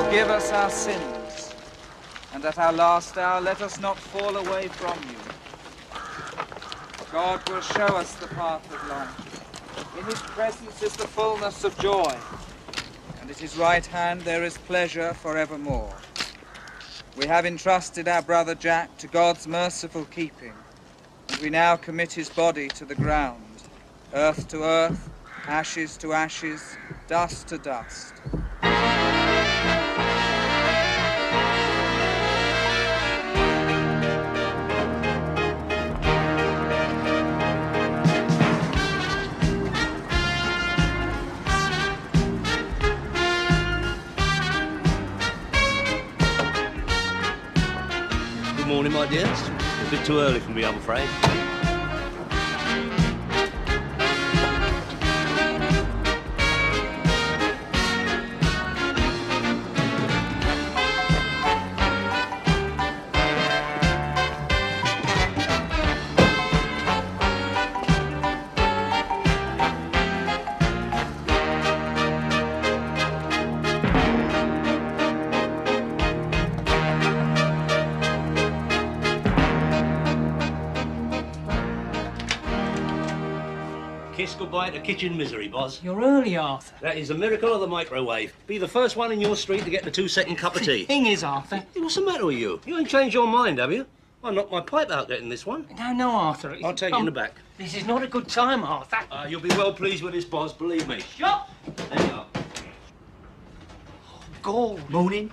Forgive us our sins, and at our last hour let us not fall away from you. God will show us the path of life. In his presence is the fullness of joy, and at his right hand there is pleasure forevermore. We have entrusted our brother Jack to God's merciful keeping, and we now commit his body to the ground, earth to earth, ashes to ashes, dust to dust. Good morning, my dears. A bit too early for me, I'm afraid. Kiss goodbye to kitchen misery, Boz. You're early, Arthur. That is a miracle of the microwave. Be the first one in your street to get the 2-second cup of tea. Thing is, Arthur... Hey, what's the matter with you? You ain't changed your mind, have you? I knocked my pipe out getting this one. No, Arthur. I'll take it in the back. This is not a good time, Arthur. You'll be well pleased with this, Boz, believe me. Shut! There you are. Oh, God. Morning.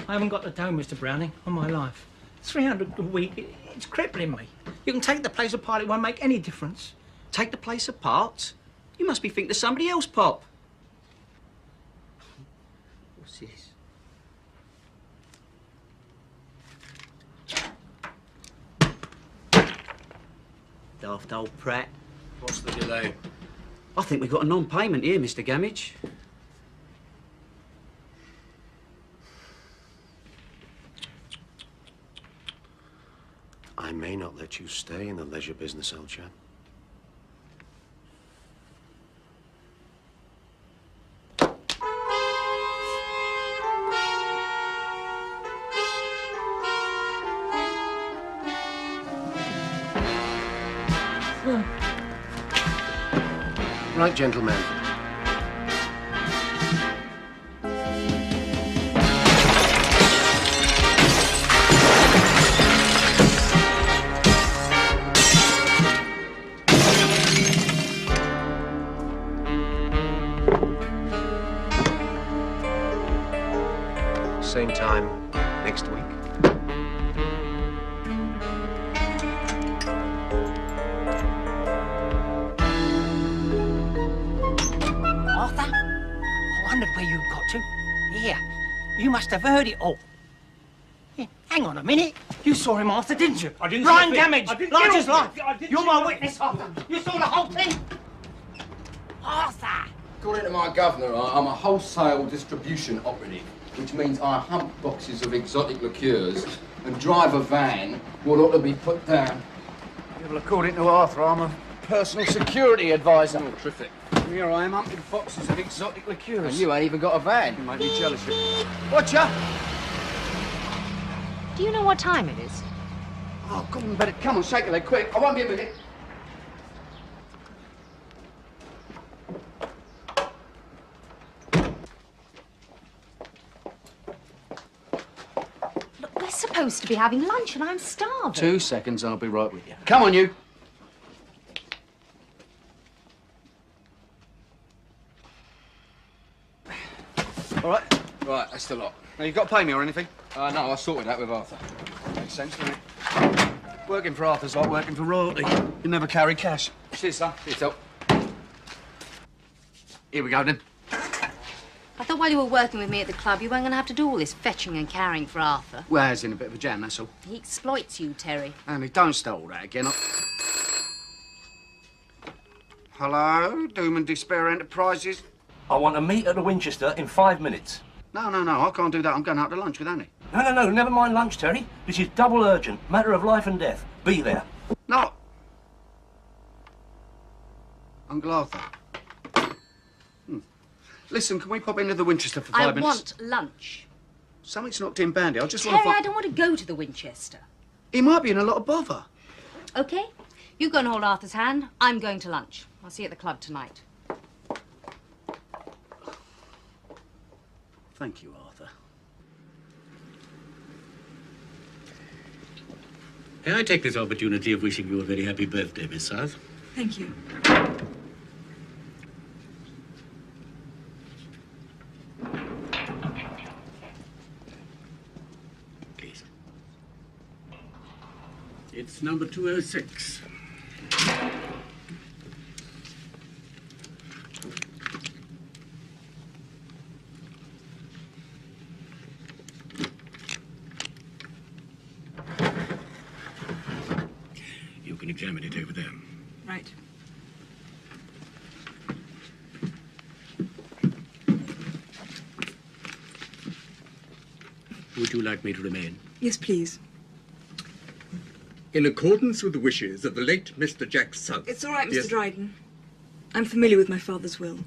I haven't got the dough, Mr. Browning, on my life. 300 a week, it's crippling me. You can take the place apart, it won't make any difference. Take the place apart? You must be thinking of somebody else, Pop. What's this? Daft old prat. What's the delay? I think we've got a non-payment here, Mr. Gamage. I may not let you stay in the leisure business, old chap. Right, gentlemen. Same time next week. Arthur? I wondered where you'd got to. Here, you must have heard it all. Here, hang on a minute. You saw him, Arthur, didn't you? I didn't Blind see a thing. damage, I didn't large see as a life. thing. I didn't You're see my a witness, Arthur. You saw the whole thing. Arthur! According to my governor, I'm a wholesale distribution operative, which means I hump boxes of exotic liqueurs and drive a van what ought to be put down. Well, according to Arthur, I'm a personal security advisor. Oh, terrific. Here I am humping boxes of exotic liqueurs. And you ain't even got a van. You make me jealous. Watcha! Do you know what time it is? Oh, come on, better. Come on, shake your leg, quick. I won't be a minute. Look, we're supposed to be having lunch and I'm starving. 2 seconds, I'll be right with you. Come on, you. All right. Right, that's the lot. Now, you got to pay me or anything? No, I sorted that with Arthur. Makes sense, doesn't it? Working for Arthur's like working for royalty. You never carry cash. Cheers, son. Cheers, up. Here we go, then. I thought while you were working with me at the club, you weren't going to have to do all this fetching and carrying for Arthur. Well, he's in a bit of a jam, that's all. He exploits you, Terry. Amy, don't start all that again. Hello, Doom and Despair Enterprises? I want to meet at the Winchester in 5 minutes. No, I can't do that. I'm going out to lunch with Annie. No, never mind lunch, Terry. This is double urgent. Matter of life and death. Be there. No. Uncle Arthur. Listen, can we pop into the Winchester for 5 I minutes? want lunch. Something's knocked in Bandy. I just want Terry, to I find... don't want to go to the Winchester. He might be in a lot of bother. OK? You go and hold Arthur's hand. I'm going to lunch. I'll see you at the club tonight. Thank you, Arthur. May I take this opportunity of wishing you a very happy birthday, Miss South? Thank you. Please. It's number 206. You can examine it over there. Right. Would you like me to remain? Yes, please. In accordance with the wishes of the late Mr. Jack South. It's all right, Mr. Yes. Dryden. I'm familiar with my father's will.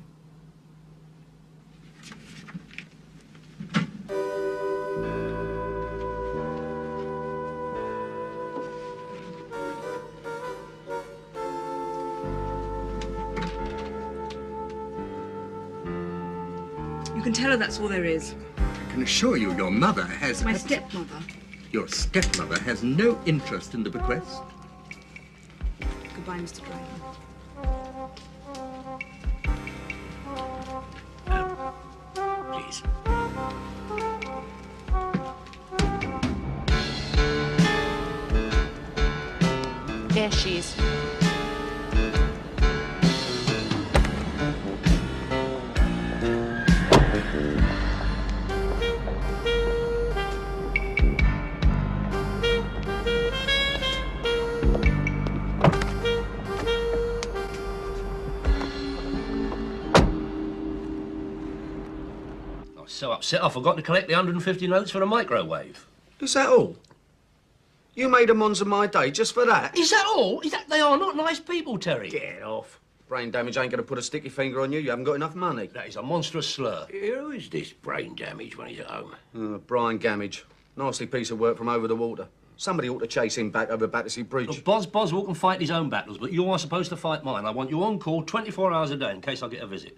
You can tell her that's all there is. I can assure you your mother has... My stepmother. Your stepmother has no interest in the bequest. Goodbye, Mr. Dryden. Please. There she is. I was so upset I forgot to collect the 150 notes for the microwave. Is that all? You made a mons of my day just for that? Is that all? Is that they are not nice people, Terry? Get off. Brain damage ain't going to put a sticky finger on you. You haven't got enough money. That is a monstrous slur. Who is this brain damage when he's at home? Brian Gamage. Nasty piece of work from over the water. Somebody ought to chase him back over Battersea Bridge. Look, Boswell can fight his own battles, but you are supposed to fight mine. I want you on call 24 hours a day in case I get a visit.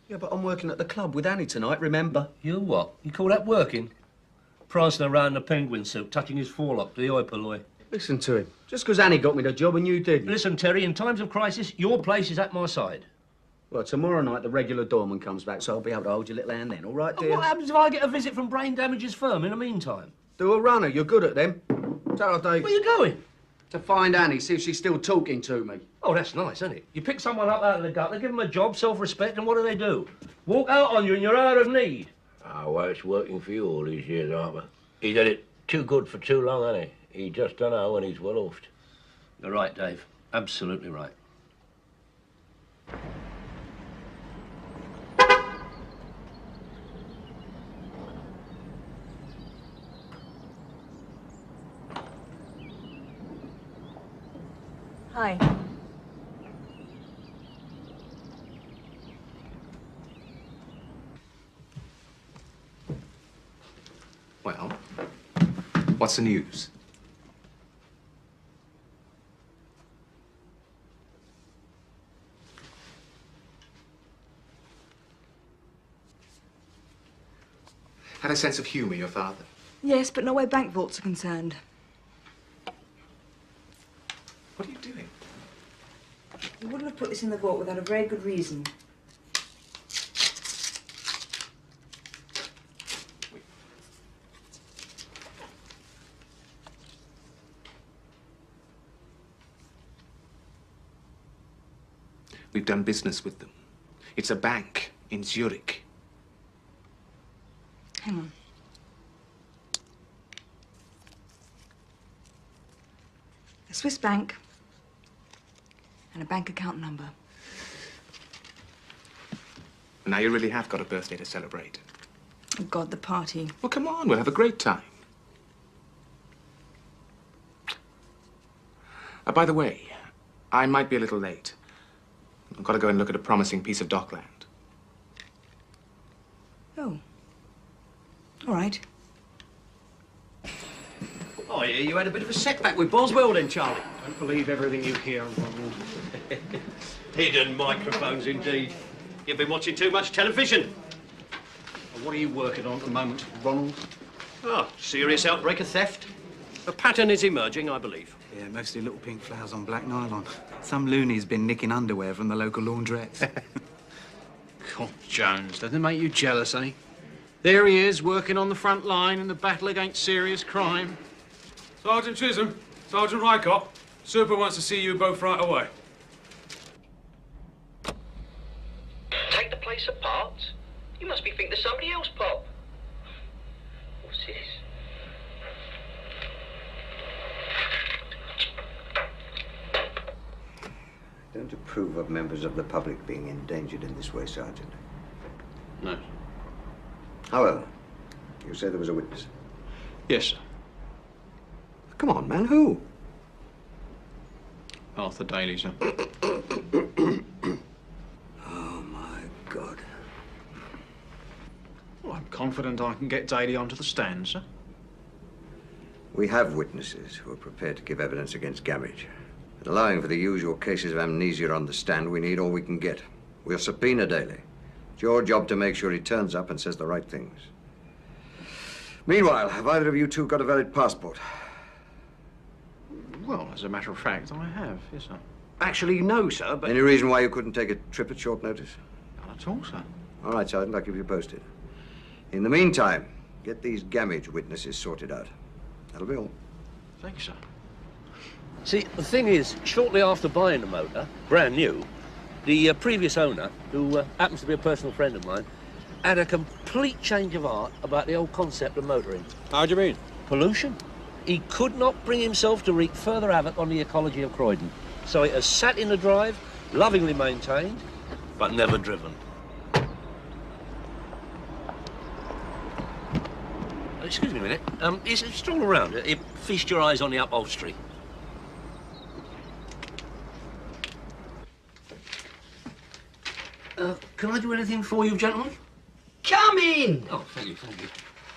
Yeah, but I'm working at the club with Annie tonight, remember? You what? You call that working? Prancing around in a penguin suit, touching his forelock to the oi polloi. Listen to him. Just 'cause Annie got me the job and you didn't. Listen, Terry, in times of crisis, your place is at my side. Well, tomorrow night the regular doorman comes back, so I'll be able to hold your little hand then, all right, dear? And what happens if I get a visit from Brain Damage's firm in the meantime? Do a runner. You're good at them. Tell her, Dave. Where are you going? To find Annie, see if she's still talking to me. Oh, that's nice, isn't it? You pick someone up out of the gutter, give them a job, self-respect, and what do? Walk out on you in your hour of need. Ah, well, it's working for you all these years, Arthur. He's had it too good for too long, hasn't he? He just don't know when he's well oofed. You're right, Dave. Absolutely right. Hi. Well, what's the news? Had a sense of humour, your father. Yes, but not where bank vaults are concerned. What are you doing? You wouldn't have put this in the vault without a very good reason. We've done business with them. It's a bank in Zurich. Hang on. A Swiss bank and a bank account number. Now you really have got a birthday to celebrate. Oh, God, the party. Well, come on, we'll have a great time. By the way, I might be a little late. I've got to go and look at a promising piece of dockland. All right. Oh, yeah, you had a bit of a setback with Boswell then, Charlie. Don't believe everything you hear, Ronald. Hidden microphones, indeed. You've been watching too much television. Well, what are you working on at the moment, Ronald? Oh, serious outbreak of theft. A pattern is emerging, I believe. Yeah, mostly little pink flowers on black nylon. Some loony's been nicking underwear from the local laundrette. God, Jones, doesn't it make you jealous, eh? There he is, working on the front line in the battle against serious crime. Sergeant Chisholm, Sergeant Rycott, Super wants to see you both right away. Take the place apart? You must be thinking of somebody else, Pop. What's this? Don't approve of members of the public being endangered in this way, Sergeant. No. However, you say there was a witness. Yes, sir. Come on, man, who? Arthur Daly, sir. Oh, my God. Well, I'm confident I can get Daly onto the stand, sir. We have witnesses who are prepared to give evidence against Gamage. And allowing for the usual cases of amnesia on the stand, we need all we can get. We'll subpoena Daly. It's your job to make sure he turns up and says the right things. Meanwhile, have either of you two got a valid passport? Well, as a matter of fact, I have, yes, sir. Actually, no, sir, but... Any reason why you couldn't take a trip at short notice? Not at all, sir. All right, Sergeant, I'll keep you posted. In the meantime, get these Gamage witnesses sorted out. That'll be all. Thanks, sir. See, the thing is, shortly after buying the motor, brand new, the previous owner, who happens to be a personal friend of mine, had a complete change of heart about the whole concept of motoring. How do you mean? Pollution. He could not bring himself to wreak further havoc on the ecology of Croydon. So it has sat in the drive, lovingly maintained, but never driven. Excuse me a minute. Stroll around. Feast your eyes on the upholstery. Can I do anything for you, gentlemen? Come in! Oh, thank you, thank you.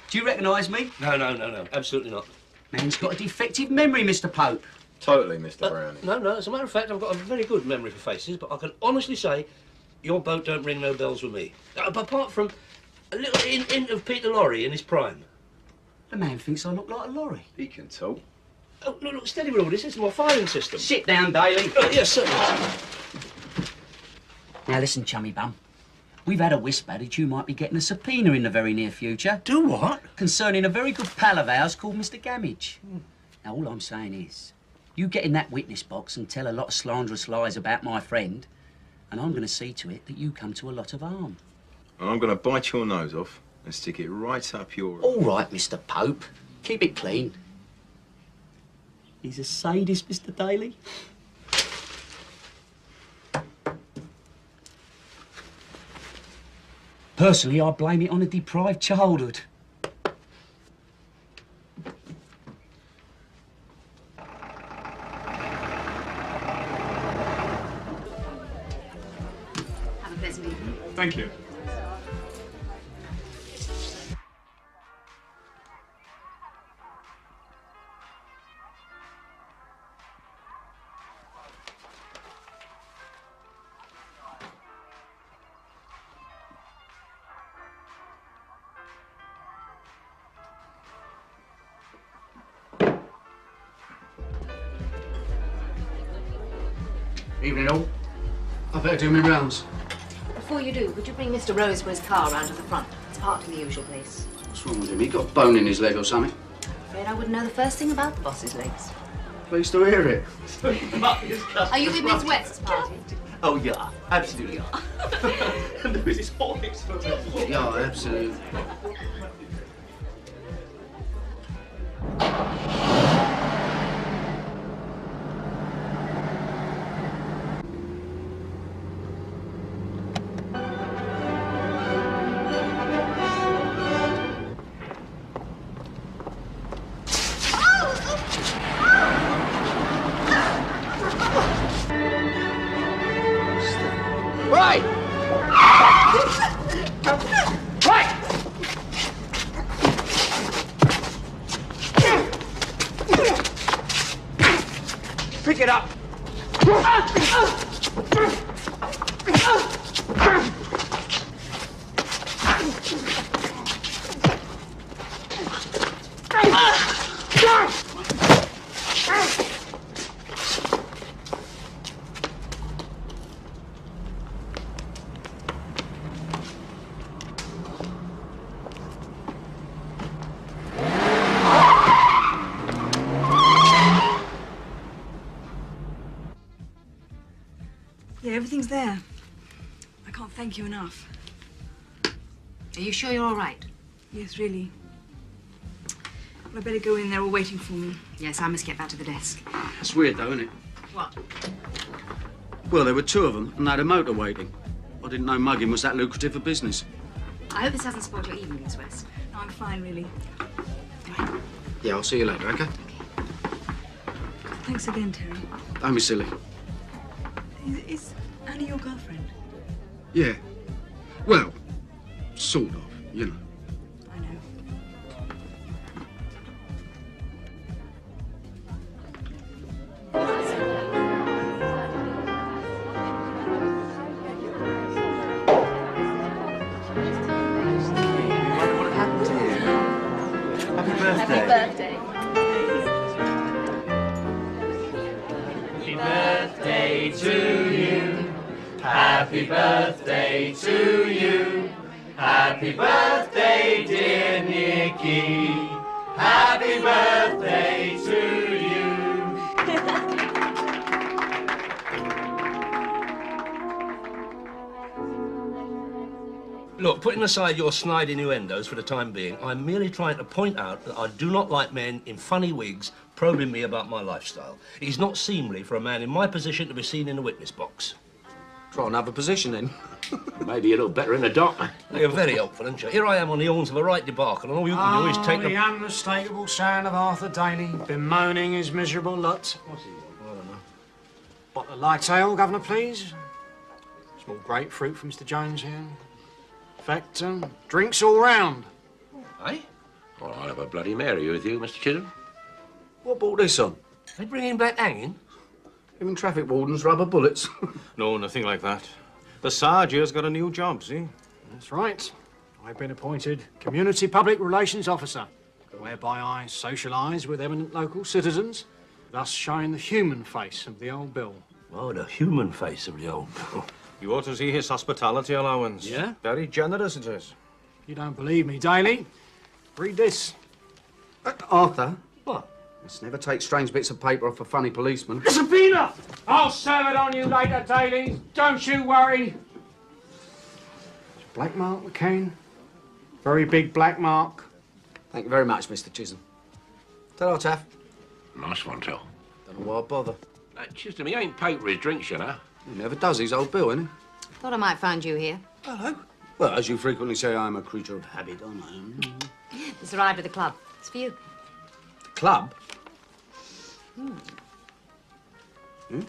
Do you recognise me? No, absolutely not. Man's got a defective memory, Mr. Pope. Totally, Mr. Browning. No, as a matter of fact, I've got a very good memory for faces, but I can honestly say your boat don't ring no bells with me. Apart from a little hint of Peter Lorre in his prime. The man thinks I look like a lorry. He can talk. Oh, look, steady with all this. This is my filing system. Sit down, Daly. Yes, sir. Now listen, chummy bum. We've had a whisper that you might be getting a subpoena in the very near future. Do what? Concerning a very good pal of ours called Mr. Gamage. Now, all I'm saying is, you get in that witness box and tell a lot of slanderous lies about my friend, and I'm going to see to it that you come to a lot of harm. And I'm going to bite your nose off and stick it right up your... All right, Mr. Pope. Keep it clean. He's a sadist, Mr. Daly. Personally, I blame it on a deprived childhood. Have a pleasant evening. Thank you. Evening all. I better do my rounds. Before you do, would you bring Mr. Rosebery's car round to the front? It's parked in the usual place. What's wrong with him? He got a bone in his leg or something? Afraid I wouldn't know the first thing about the boss's legs. Pleased to hear it. Are you with Miss West's party? Oh, yeah. Absolutely. And there was this Horlicks for Yeah, absolutely. Right! Right! was there. I can't thank you enough. Are you sure you're all right? Yes, really. Well, I better go in. They're all waiting for me. Yes, I must get back to the desk. That's weird, though, isn't it? What? Well, there were two of them, and they had a motor waiting. I didn't know mugging was that lucrative a business. I hope this hasn't spoiled your evening, Miss West. No, I'm fine, really. Yeah, I'll see you later, OK? Thanks again, Terry. Don't be silly. Is Annie your girlfriend? Yeah. Well, sort of, you know. I know. What happened to you? Happy birthday. Happy birthday. Happy birthday to you. Happy birthday to you. Happy birthday, dear Nicky. Happy birthday to you. Look, putting aside your snide innuendos for the time being, I'm merely trying to point out that I do not like men in funny wigs probing me about my lifestyle. It is not seemly for a man in my position to be seen in the witness box. Try another position, then. Maybe you look better in a dock. You're very helpful, aren't you? Here I am on the horns of a right debacle, and all you can do is take the the... unmistakable sound of Arthur Daly bemoaning his miserable lot. What's he want? I don't know. Bottle of light ale, Governor, please. Small grapefruit for Mr. Jones here. In fact, drinks all round. Eh? Well, I'll have a Bloody Mary with you, Mr. Chisholm. What brought this on? They bring him back hanging? Even traffic wardens rubber bullets. No, nothing like that. The Sarge here's got a new job, see? That's right. I've been appointed Community Public Relations Officer, whereby I socialise with eminent local citizens, thus showing the human face of the old bill. Oh, the human face of the old bill. You ought to see his hospitality allowance. Yeah? Very generous it is. You don't believe me, Daly? Read this. Arthur? What? Must never take strange bits of paper off a funny policeman. A subpoena! I'll serve it on you later, Daly. Don't you worry. Black mark, McCain. Very big black mark. Thank you very much, Mr. Chisholm. Ta-ra, Taff. Nice one, Till. Don't know why I bother. Chisholm, he ain't paid for his drinks, you know. He never does. He's old Bill, isn't he? Thought I might find you here. Hello. Well, as you frequently say, I'm a creature of habit, aren't I? Just arrived at the club. It's for you. The club? Hmm. Hmm?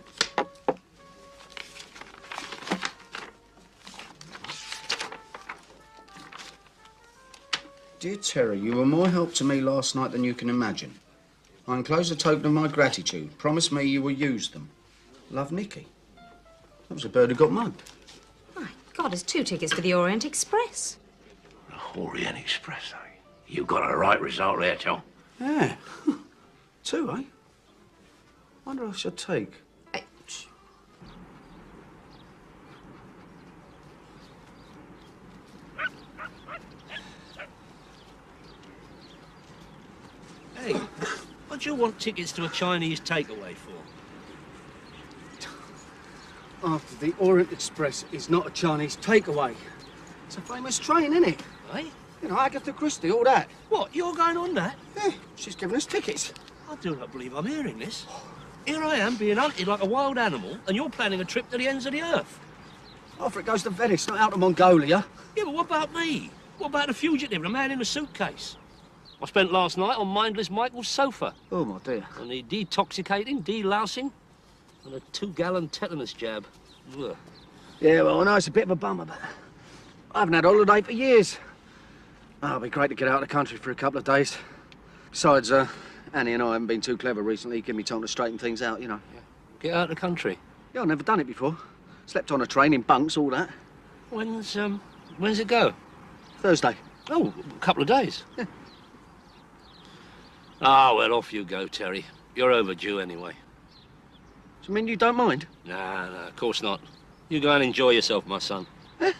Dear Terry, you were more help to me last night than you can imagine. I enclose a token of my gratitude. Promise me you will use them. Love, Nicky. That was a bird who got mugged. My God, there's 2 tickets for the Orient Express. The Orient Express, eh? You got a right result there, Till. Yeah. 2, eh? Wonder I should take. Hey, what do you want tickets to a Chinese takeaway for? After the Orient Express is not a Chinese takeaway. It's a famous train, isn't it? Eh? You know, Agatha Christie, all that. What, you're going on that? Yeah, she's given us tickets. I do not believe I'm hearing this. Here I am being hunted like a wild animal, and you're planning a trip to the ends of the earth. Off it goes to Venice, not out to Mongolia. Yeah, but what about me? What about the fugitive, the man in the suitcase? I spent last night on mindless Michael's sofa. Oh, my dear. And the detoxicating, delousing, and a 2-gallon tetanus jab. Ugh. Yeah, well, I know it's a bit of a bummer, but I haven't had a holiday for years. Oh, it'll be great to get out of the country for a couple of days. Besides, Annie and I haven't been too clever recently. Give me time to straighten things out, you know. Yeah. Get out of the country? Yeah, I've never done it before. Slept on a train in bunks, all that. When's it go? Thursday. Oh, a couple of days. Yeah. Ah, well, off you go, Terry. You're overdue anyway. So, I mean, you don't mind? Nah, of course not. You go and enjoy yourself, my son. Eh?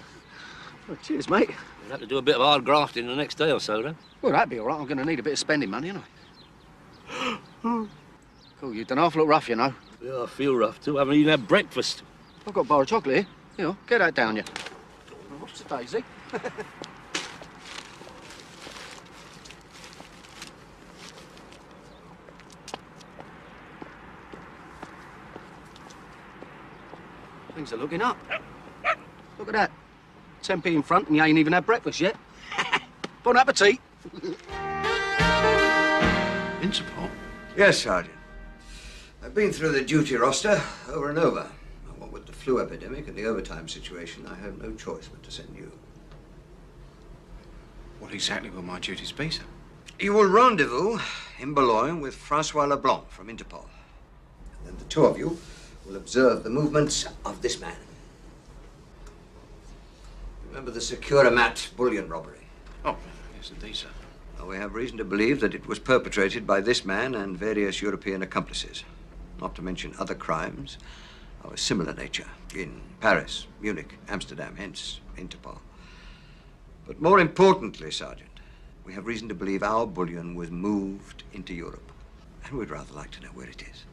Well, cheers, mate. You'll have to do a bit of hard grafting the next day or so, then. Well, that'd be all right. I'm going to need a bit of spending money, aren't I? Cool, you've done half look rough, you know. Yeah, I feel rough, too. I haven't even had breakfast. I've got a bar of chocolate here. You know, get that down you. What's the daisy? Things are looking up. Look at that. 10p in front and you ain't even had breakfast yet. Bon appetit. Interpol? Yes, Sergeant. I've been through the duty roster over and over. What with the flu epidemic and the overtime situation, I have no choice but to send you. What exactly will my duties be, sir? You will rendezvous in Boulogne with Francois Leblanc from Interpol. And then the two of you will observe the movements of this man. Remember the Securamat bullion robbery? Oh, yes, indeed, sir. Well, we have reason to believe that it was perpetrated by this man and various European accomplices, not to mention other crimes of a similar nature in Paris, Munich, Amsterdam, hence Interpol. But more importantly, Sergeant, we have reason to believe our bullion was moved into Europe. And we'd rather like to know where it is.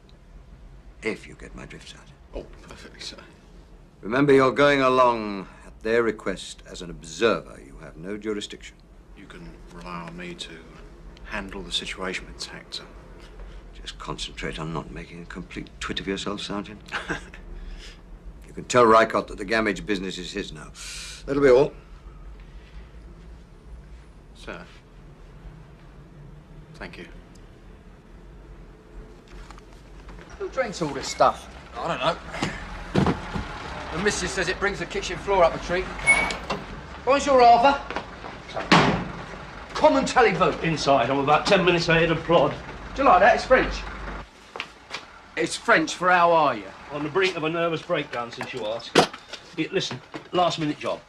If you get my drift, Sergeant. Oh, perfectly, sir. Remember, you're going along at their request as an observer. You have no jurisdiction. You can rely on me to handle the situation with tact, sir. Just concentrate on not making a complete twit of yourself, Sergeant. You can tell Rykott that the Gamage business is his now. That'll be all. Sir. Thank you. Who drinks all this stuff? I don't know. The missus says it brings the kitchen floor up a treat. Bonjour, Arthur. Common tally vote. Inside, I'm about 10 minutes ahead of Plod. Do you like that? It's French. It's French for how are you? On the brink of a nervous breakdown, since you ask. Here, listen, last-minute job.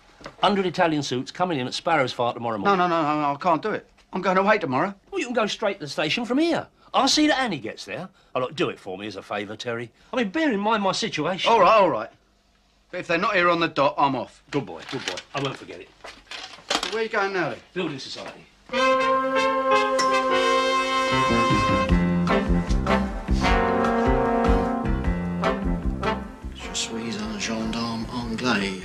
100 Italian suits coming in at Sparrow's Fart tomorrow morning. No, I can't do it. I'm going away tomorrow. Well, you can go straight to the station from here. I'll see that Annie gets there. Oh, look, do it for me as a favour, Terry. I mean, bear in mind my situation. All right. But if they're not here on the dot, I'm off. Good boy. I won't forget it. So where are you going now, then? Building Society. Je suis un gendarme anglais.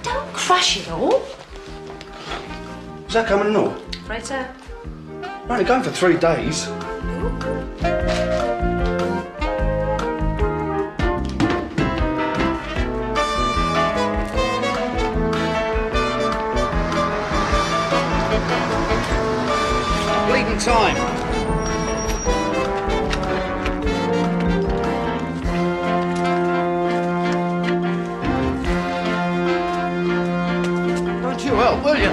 Don't crush it all. Is that coming and all? Right, sir. We're only going for 3 days. Bleeding time. Don't you help, will you?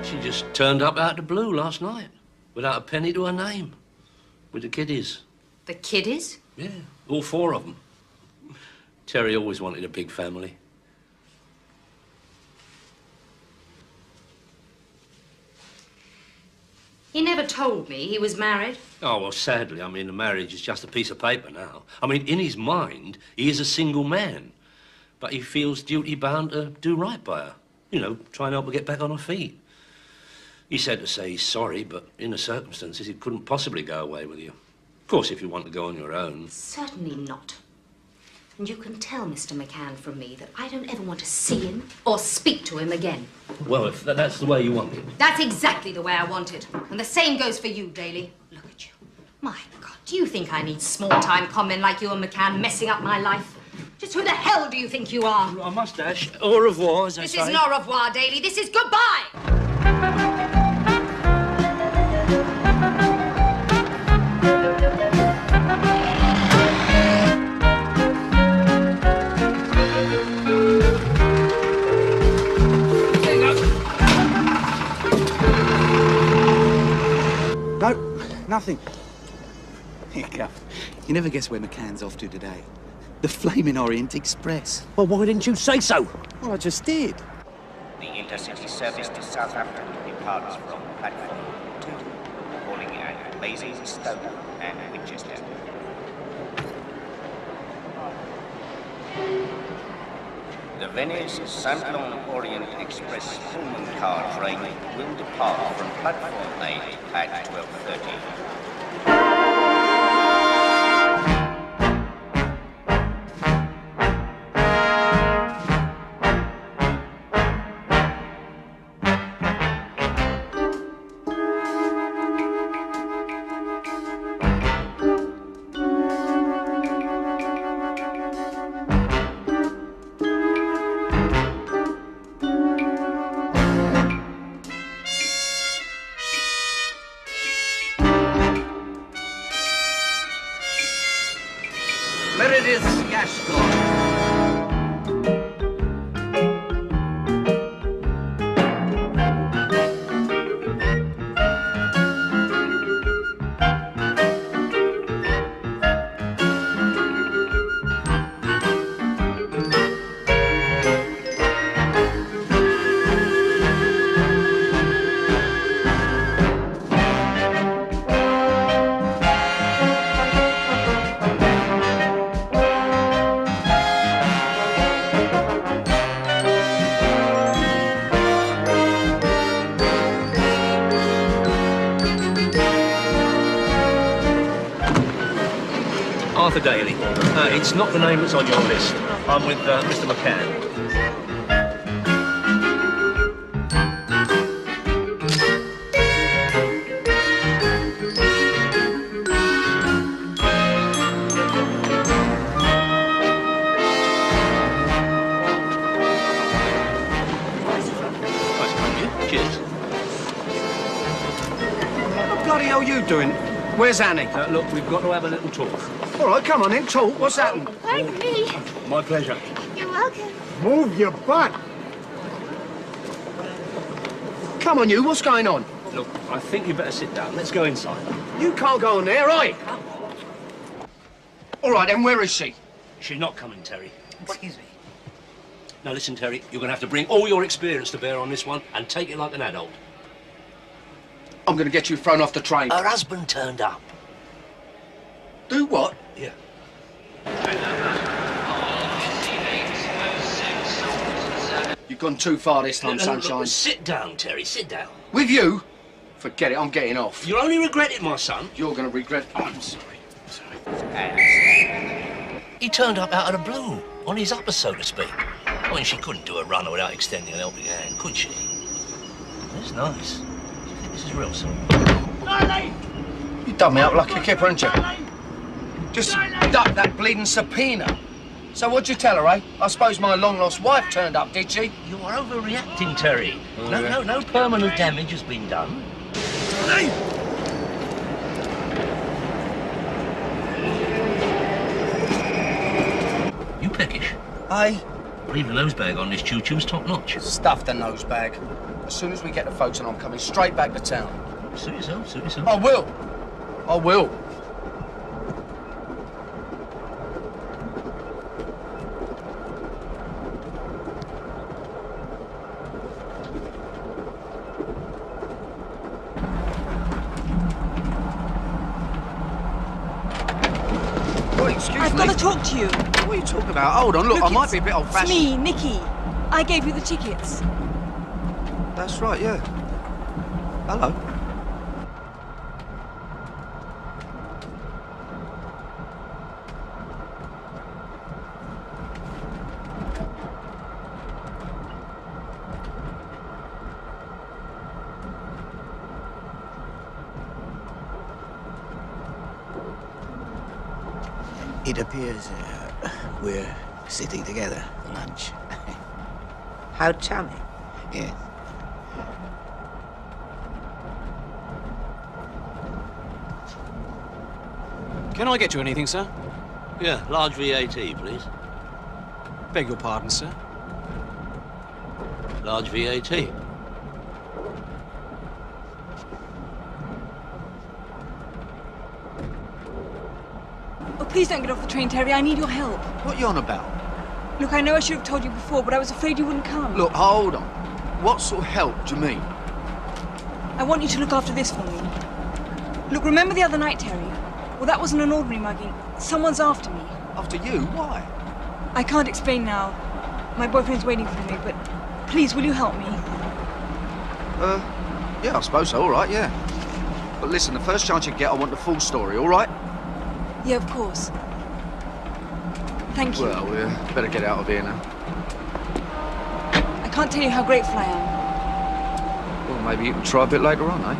She just turned up out of the blue last night, without a penny to her name, with the kiddies. The kiddies? Yeah, all 4 of them. Terry always wanted a big family. He never told me he was married. Oh, well, sadly, I mean, the marriage is just a piece of paper now. I mean, in his mind, he is a single man. But he feels duty-bound to do right by her. You know, try and help her get back on her feet. He said to say he's sorry, but in the circumstances, he couldn't possibly go away with you. Of course, if you want to go on your own. Certainly not. And you can tell Mr. McCann from me that I don't ever want to see him or speak to him again. Well, if that's the way you want it. That's exactly the way I want it. And the same goes for you, Daly. Look at you. My God, do you think I need small-time conmen like you and McCann messing up my life? Just who the hell do you think you are? A mustache. Au revoir, as I This say. isn't au revoir, Daly. This is goodbye. No, nothing. Here you go. You never guess where McCann's off to today. The flaming Orient Express. Well, why didn't you say so? Well, I just did. The intercity service to Southampton departs from platform 2, calling at Basingstoke and Winchester. The Venice-Saint-Lon Orient Express Pullman car train will depart from platform 8 at 12:30. Arthur Daly. It's not the name that's on your list. I'm with Mr. McCann. Nice to meet you. Cheers. What the bloody hell are you doing? Where's Annie? Look, we've got to have a little talk. All right, come on then, talk. What's happened? Pardon me. My pleasure. You're welcome. Move your butt. Come on, you. What's going on? Look, I think you better sit down. Let's go inside. You can't go in there, right? All right, then, where is she? She's not coming, Terry. Excuse me. Now, listen, Terry, you're going to have to bring all your experience to bear on this one and take it like an adult. I'm going to get you thrown off the train. Her husband turned up. Do what? Yeah. You've gone too far this time, Look, Sunshine. sit down, Terry, sit down. With you? Forget it, I'm getting off. You'll only regret it, my son. You're going to regret... I'm sorry. He turned up out of the blue, on his upper, so to speak. I mean, she couldn't do a runner without extending an helping hand, could she? That's nice. I think this is real, son. You done me up like a kipper, haven't you? Just duck that bleeding subpoena. So what'd you tell her, eh? I suppose my long-lost wife turned up, did she? You are overreacting, Terry. Oh, No permanent damage has been done. Hey! You peckish? Aye. Leave the nose bag on this choo-choo's top-notch. Stuff the nose bag. As soon as we get the folks, and I'm coming straight back to town. Suit yourself, suit yourself. I will. I will. I've got to talk to you. What are you talking about? Hold on, look, I might be a bit old-fashioned. It's me, Nikki. I gave you the tickets. That's right, yeah. Hello. It appears we're sitting together for lunch. How charming. Yes. Can I get you anything, sir? Yeah, large VAT, please. Beg your pardon, sir. Large VAT. Oh, please don't get off the train, Terry. I need your help. What are you on about? Look, I know I should have told you before, but I was afraid you wouldn't come. Look, hold on. What sort of help do you mean? I want you to look after this for me. Look, remember the other night, Terry? Well, that wasn't an ordinary mugging. Someone's after me. After you? Why? I can't explain now. My boyfriend's waiting for me, but please, will you help me? Yeah, I suppose so, all right, yeah. But listen, the first chance you get, I want the full story, all right? Yeah, of course. Thank you. Well, we better get out of here now. I can't tell you how grateful I am. Well, maybe you can try a bit later on, eh?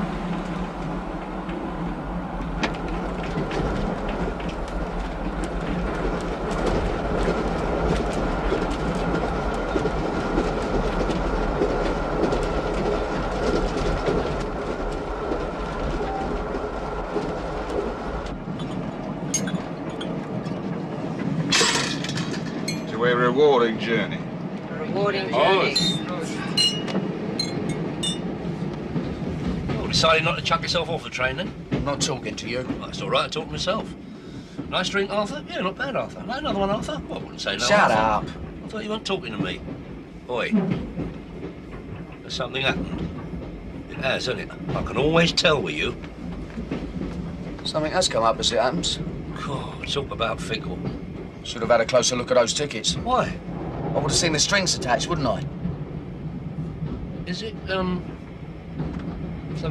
To a rewarding journey. Rewarding journey. Oh, decided not to chuck yourself off the train then? I'm not talking to you. Well, that's all right, I talk to myself. Nice drink, Arthur? Yeah, not bad, Arthur. Like another one, Arthur? Well, I wouldn't say no. Shut Arthur. up. I thought you weren't talking to me. Boy, has something happened? It has, hasn't it? I can always tell with you. Something has come up as it happens. God, talk about fickle. Should have had a closer look at those tickets. Why? I would have seen the strings attached, wouldn't I? Is it, something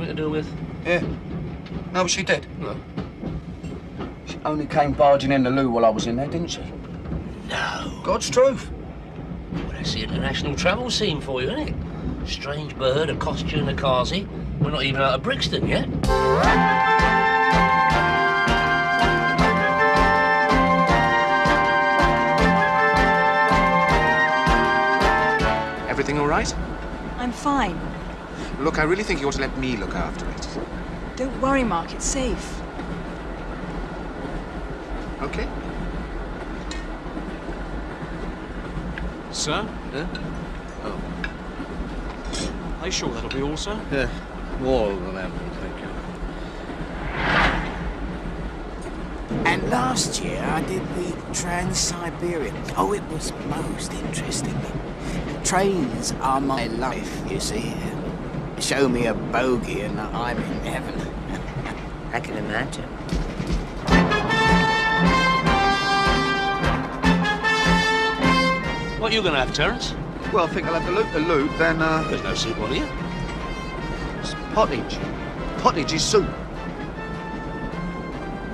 to do with? Yeah. No, she did. No. She only came barging in the loo while I was in there, didn't she? No. God's truth. Well, that's the international travel scene for you, isn't it? Strange bird, a costume, a carsey. We're not even out of Brixton yet. Everything all right? I'm fine. Look, I really think you ought to let me look after it. Don't worry, Mark. It's safe. Okay? Sir? Yeah? Oh. Are you sure that'll be all, sir? Yeah. More than ample, thank you. And last year I did the Trans-Siberian. Oh, it was most interesting. Trains are my life, you see. Show me a bogey and I'm in heaven. I can imagine. What are you going to have, Terence? Well, I think I'll have the loot, then, There's no soup on here. It's pottage. Pottage is soup.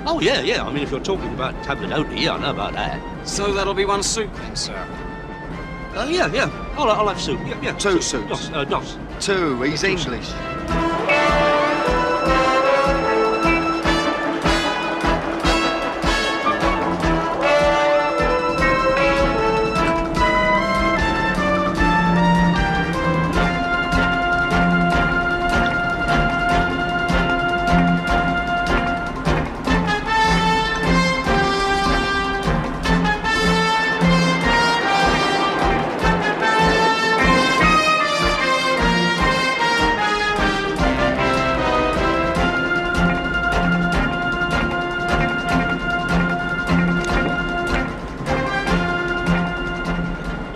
Oh, yeah, yeah. I mean, if you're talking about tabloid, yeah, I know about that. So that'll be one soup then, sir? Yeah, yeah. I'll have soup. Yeah, yeah. Two soups. Dos. Two. He's English.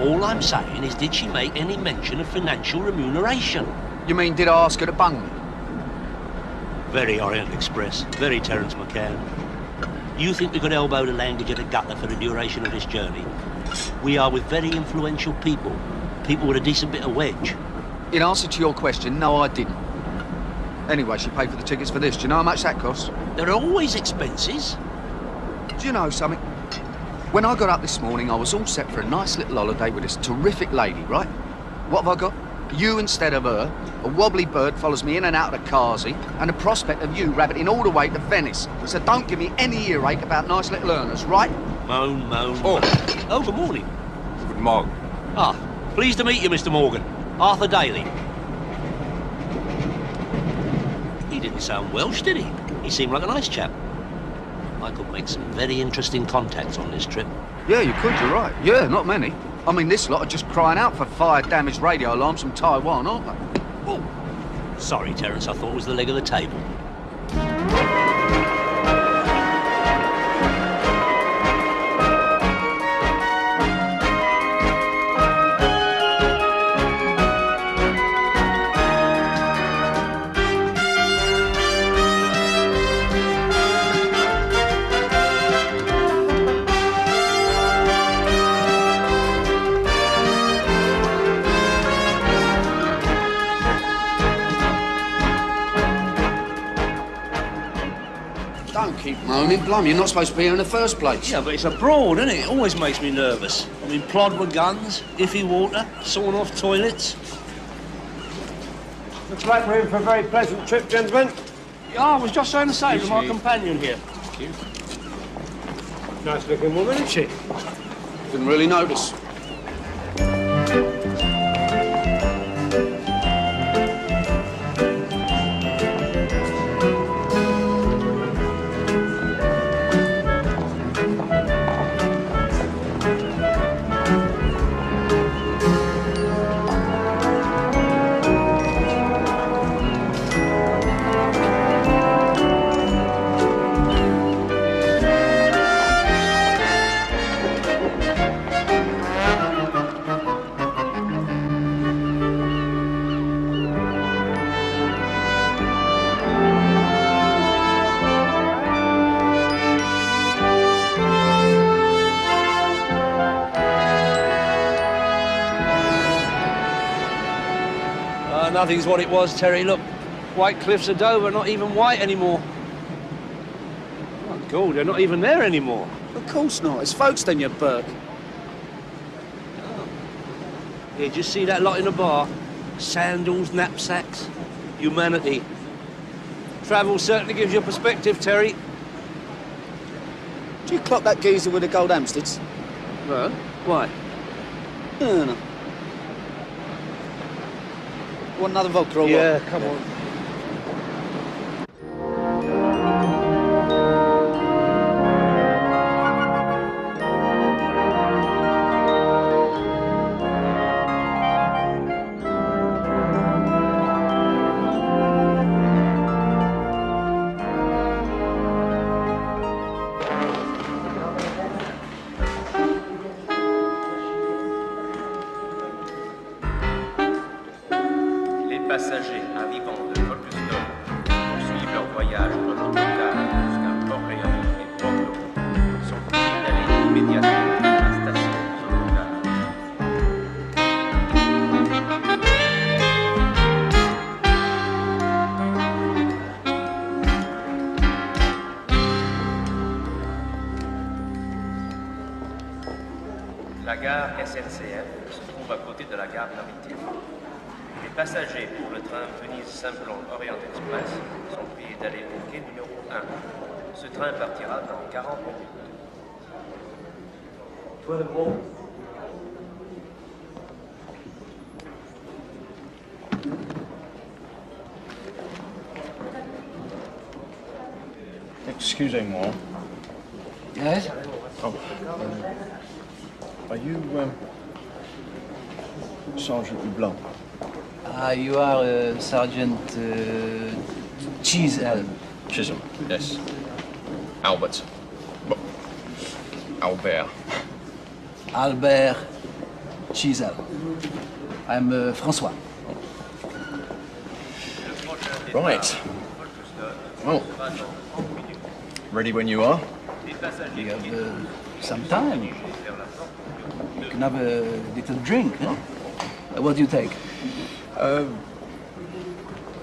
All I'm saying is, did she make any mention of financial remuneration? You mean, did I ask her to bung me? Very Orient Express. Very Terence McCann. You think we could elbow the language at a gutter for the duration of this journey? We are with very influential people. People with a decent bit of wedge. In answer to your question, no, I didn't. Anyway, she paid for the tickets for this. Do you know how much that costs? There are always expenses. Do you know something? When I got up this morning, I was all set for a nice little holiday with this terrific lady, right? What have I got? You instead of her. A wobbly bird follows me in and out of the carsey, and the prospect of you rabbiting all the way to Venice. So don't give me any earache about nice little earners, right? Moan. Oh. Oh, good morning. Good morning. Ah, pleased to meet you, Mr. Morgan. Arthur Daly. He didn't sound Welsh, did he? He seemed like a nice chap. I could make some very interesting contacts on this trip. Yeah, you could, you're right. Yeah, not many. I mean, this lot are just crying out for fire-damaged radio alarms from Taiwan, aren't they? Oh, sorry, Terence, I thought it was the leg of the table. keep moaning. Blum, you're not supposed to be here in the first place. Yeah, but it's abroad, isn't it? It always makes me nervous. I mean, plod with guns, iffy water, sawn off toilets. Looks like we're in for a very pleasant trip, gentlemen. Yeah, I was just saying the same to my companion here. Thank you. Nice-looking woman, isn't she? Didn't really notice. Nothing's what it was, Terry. Look, White Cliffs of Dover, not even white anymore. Oh, God, they're not even there anymore. Of course not. It's Folkestone, you Burke. Yeah, did you see that lot in the bar? Sandals, knapsacks, humanity. Travel certainly gives you perspective, Terry. Do you clock that geezer with the gold Amsteds? No. Why? No. Want another vodka or what? Yeah, come on. Passagers arrivant de Folkestone poursuivent leur voyage en autocar jusqu'à Orient et Bordeaux sont priés d'aller immédiatement à la station d'autocar. La gare SNCF se trouve à côté de la gare maritime. Les passagers pour le train Venise-Saint-Plon Orient Express sont priés d'aller au quai numéro 1. Ce train partira dans 40 minutes. Excusez-moi. Yes? Oh, are you, Sergeant Blanc? You are Sergeant Chisholm. Chisholm, yes. Albert. Albert. Albert Chisholm. I'm François. Right. Well, ready when you are. We have some time. You can have a little drink, huh? What do you take? Bottle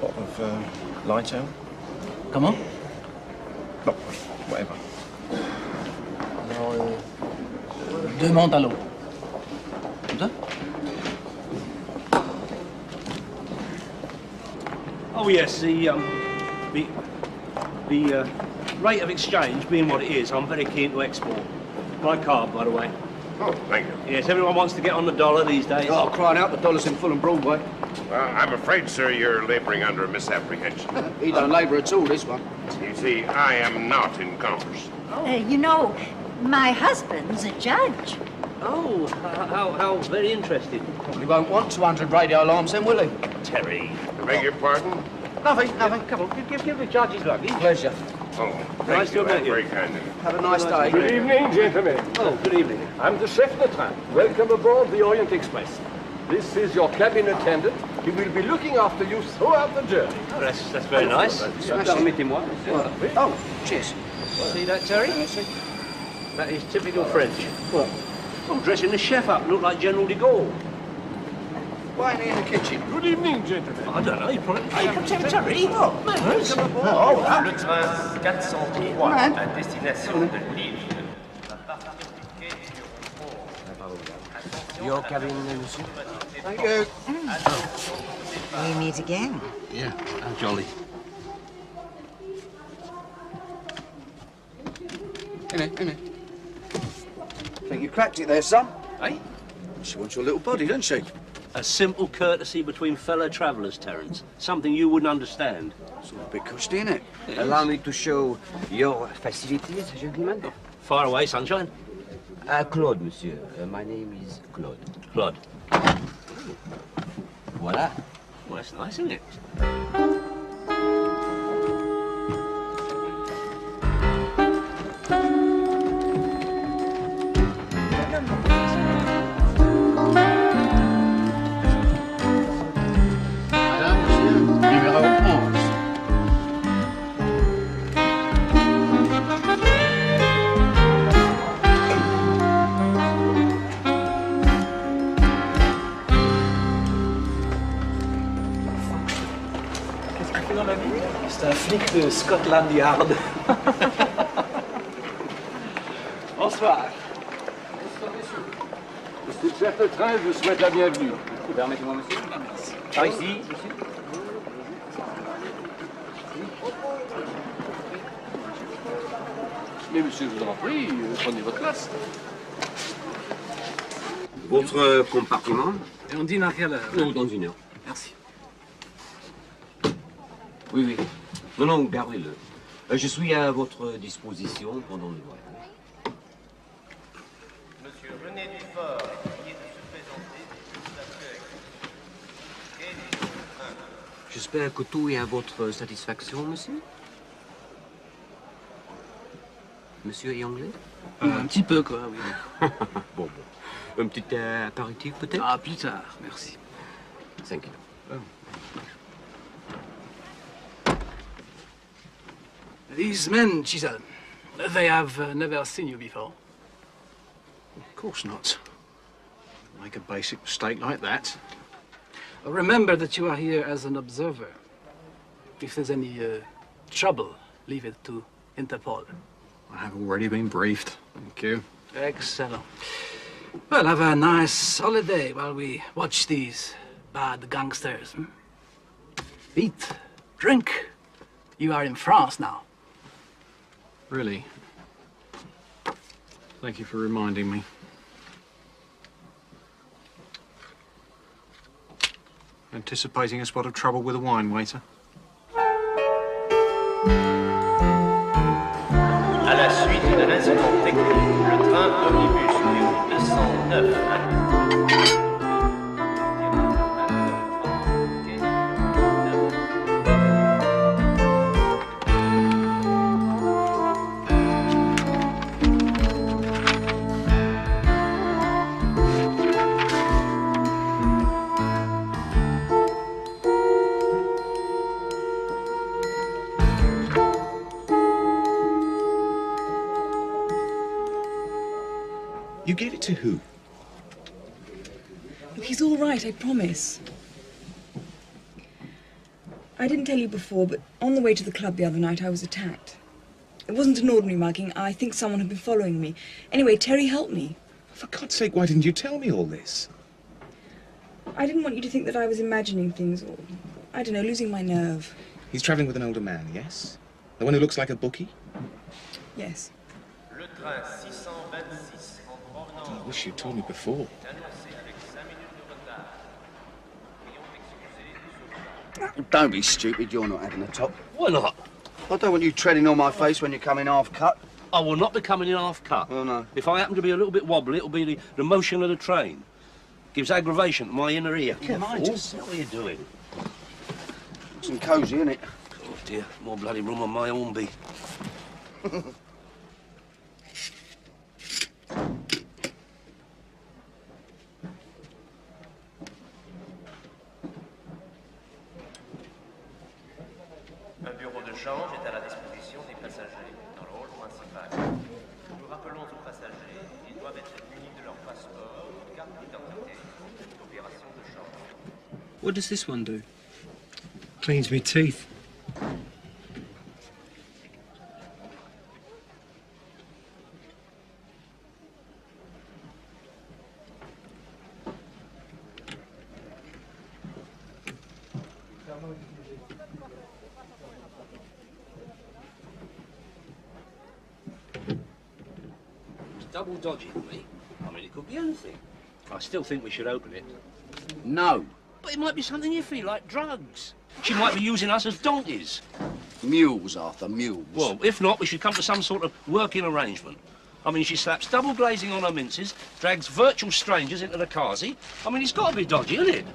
of light ale. Comment? No, whatever. Alors, deux montes à l'eau. Comme ça? Oh yes, the rate of exchange being what it is, I'm very keen to export. My card, by the way. Oh, thank you. Yes, everyone wants to get on the dollar these days. Oh, crying out, the dollar's in Fulham Broadway. I'm afraid, sir, you're labouring under a misapprehension. He don't labour at all, this one. You see, I am not in commerce. You know, my husband's a judge. Oh, how very interesting. Probably won't want 200 radio alarms then, will he? Terry. I beg your pardon? Nothing. Come on, give the judge his luggage. Pleasure. Oh, Nice to meet you. Very kind of you. Have a nice day. Good evening, gentlemen. Oh, good evening. I'm the chef de train. Welcome aboard the Orient Express. This is your cabin attendant. He will be looking after you throughout the journey. Oh, that's very nice. Permettez-moi. Oh, cheers. See that, Terry? That is typical French. What? I'm dressing the chef up, look like General de Gaulle. Why ain't he in the kitchen? Good evening, gentlemen. I don't know, he probably... Hey, come to Terry. Oh, manners. Le train 403 à destination de Lille. Your cabin, monsieur. Thank you. We meet again. Yeah, how jolly. In. Think you cracked it there, son? Eh? She wants your little body, doesn't she? A simple courtesy between fellow travellers, Terence. Something you wouldn't understand. Sort of a bit cushy, isn't it? Allow me to show your facilities, gentlemen. Fire away, sunshine. Claude, monsieur. My name is Claude. Claude. Voilà. Well, that's nice, isn't it? C'est un flic de Scotland Yard. Bonsoir. Monsieur le chef de train, je vous souhaite la bienvenue. Permettez-moi, monsieur. Par ici, monsieur. Mais monsieur, je vous en prie, prenez votre place. Votre compartiment? Et on dîne à quelle heure? Non, dans 1 heure. Merci. Oui, oui. Non, non, gardez-le. Je suis à votre disposition pendant le voyage. Monsieur René Dufort est prié de se présenter pour l'accueil. Quai numéro 1. J'espère que tout est à votre satisfaction, monsieur. Monsieur est anglais? Un petit peu, quoi, oui. Bon. Un petit apéritif, peut-être? Ah, plus tard, merci. 5 kilos. Oh. These men, Chisholm, they have never seen you before. Of course not. Make a basic mistake like that. Remember that you are here as an observer. If there's any trouble, leave it to Interpol. I have already been briefed. Thank you. Excellent. Well, have a nice holiday while we watch these bad gangsters. Hmm? Eat, drink. You are in France now. Really? Thank you for reminding me. Anticipating a spot of trouble with a wine waiter. À la suite d'un incident technique, le train omnibus numéro 209 You gave it to who? Look, he's all right, I promise. I didn't tell you before, but on the way to the club the other night, I was attacked. It wasn't an ordinary mugging. I think someone had been following me. Anyway, Terry helped me. For God's sake, why didn't you tell me all this? I didn't want you to think that I was imagining things or, I don't know, losing my nerve. He's travelling with an older man, yes? The one who looks like a bookie? Yes. Le train 626 en provenance. I wish you'd told me before. est annoncé avec 5 minutes de retard. Prions d'excuser ce retard. Don't be stupid, you're not having a top. Why not? I don't want you treading on my face when you come in half cut. I will not be coming in half cut. Oh, no. If I happen to be a little bit wobbly, it'll be the motion of the train. Gives aggravation to my inner ear. Yeah, mine What are you doing? It's cosy, isn't it? Oh dear, more bloody room on my Hornby. Un bureau de change est à la disposition des passagers dans le hall principal. Nous rappelons aux passagers qu'ils doivent être munis de leur passeport ou de carte d'identité, What does this one do? Cleans me teeth. It's double dodgy to me. I mean, it could be anything. I still think we should open it. No. But it might be something iffy, like drugs. She might be using us as donkeys. Mules, Arthur, mules. Well, if not, we should come to some sort of working arrangement. I mean, she slaps double glazing on her minces, drags virtual strangers into the carsy. I mean, it's got to be dodgy, isn't it?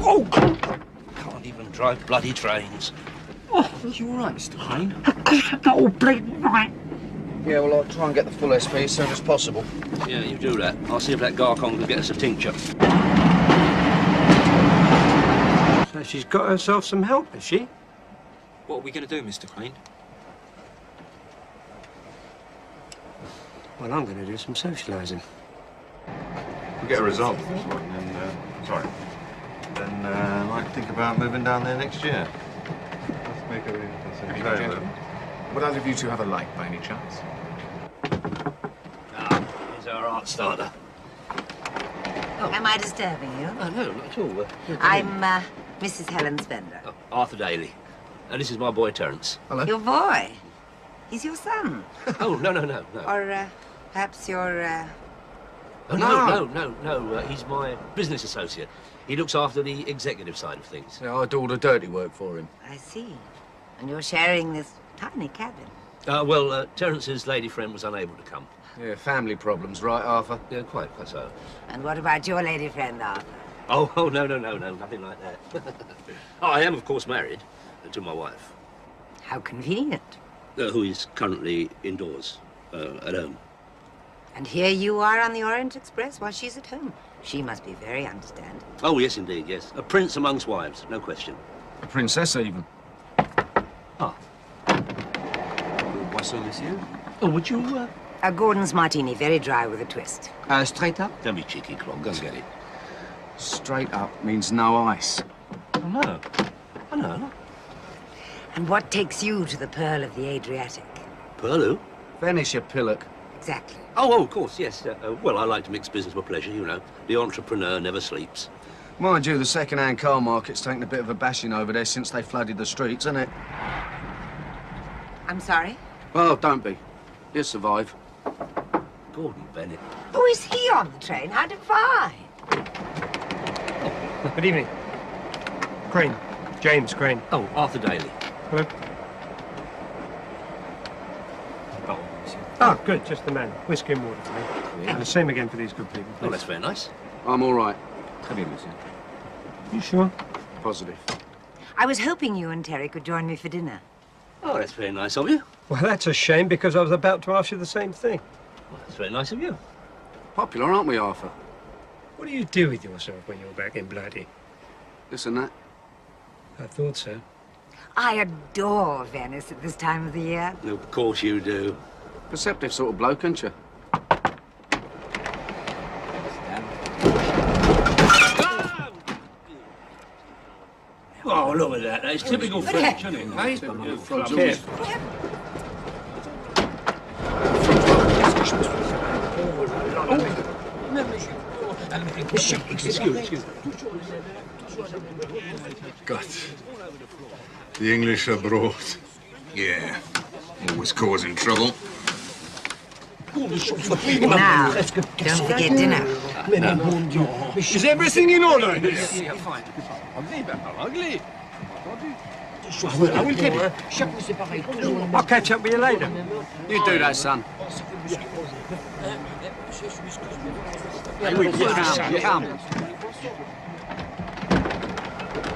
Oh! Can't even drive bloody trains. Oh, are you all right, Mr. Crane? Not all bleeding right. Yeah, well, I'll try and get the full SP as soon as possible. Yeah, you do that. I'll see if that Garcon can get us a tincture. So she's got herself some help, has she? What are we going to do, Mr. Crane? Well, I'm going to do some socialising. We'll get a result for this one, and, sorry. Then, I might think about moving down there next year. Let's make a Gentlemen, would either of you two have a light, by any chance? Ah, here's our art starter. Am I disturbing you? Oh, no, not at all. I'm Mrs. Helen Spender. Oh, Arthur Daly. And this is my boy, Terence. Hello. Your boy? He's your son? Oh, no. Or perhaps your... Oh, no. He's my business associate. He looks after the executive side of things. Yeah, I do all the dirty work for him. I see. And you're sharing this tiny cabin. Terence's lady friend was unable to come. Yeah, family problems, right, Arthur? Yeah, quite so. And what about your lady friend, Arthur? Oh, no, nothing like that. Oh, I am, of course, married to my wife. How convenient. Who is currently indoors, at home. And here you are on the Orient Express while she's at home. She must be very understanding. Oh, yes, indeed, yes. A prince amongst wives, no question. A princess, even. Ah. Boisson, monsieur? Oh, would you, A Gordon's martini, very dry with a twist. Straight up? Don't be cheeky, Clog. Go and get it. Straight up means no ice. Oh, no. Oh, no. And what takes you to the Pearl of the Adriatic? Pearl who? Venice, you pillock. Exactly. Oh, of course, yes. Well, I like to mix business with pleasure, you know. The entrepreneur never sleeps. Mind you, the second-hand car market's taken a bit of a bashing over there since they flooded the streets, isn't it? I'm sorry? Oh, don't be. You'll survive. Gordon Bennett. Who is he on the train? How divine. Good evening. Crane. James Crane. Oh, Arthur Daly. Hello. Oh, good. Just the man. Whiskey and water for me. Yeah. And the same again for these good people. Oh, that's very nice. I'm all right. Très bien, monsieur. You sure? Positive. I was hoping you and Terry could join me for dinner. Oh, that's very nice of you. Well, that's a shame, because I was about to ask you the same thing. Well, that's very nice of you. Popular, aren't we, Arthur? What do you do with yourself when you're back in Bloody? Listen, that. I thought so. I adore Venice at this time of the year. Of course you do. Perceptive sort of bloke, aren't you? Oh, look at that. That's typical French, isn't it? Hey? Excuse me. God. The English abroad. Yeah. Always causing trouble. Now, don't forget dinner. Is everything in order here? Yeah, fine. Ugly. I will tell you. I'll catch up with you later. You do that, son. Come.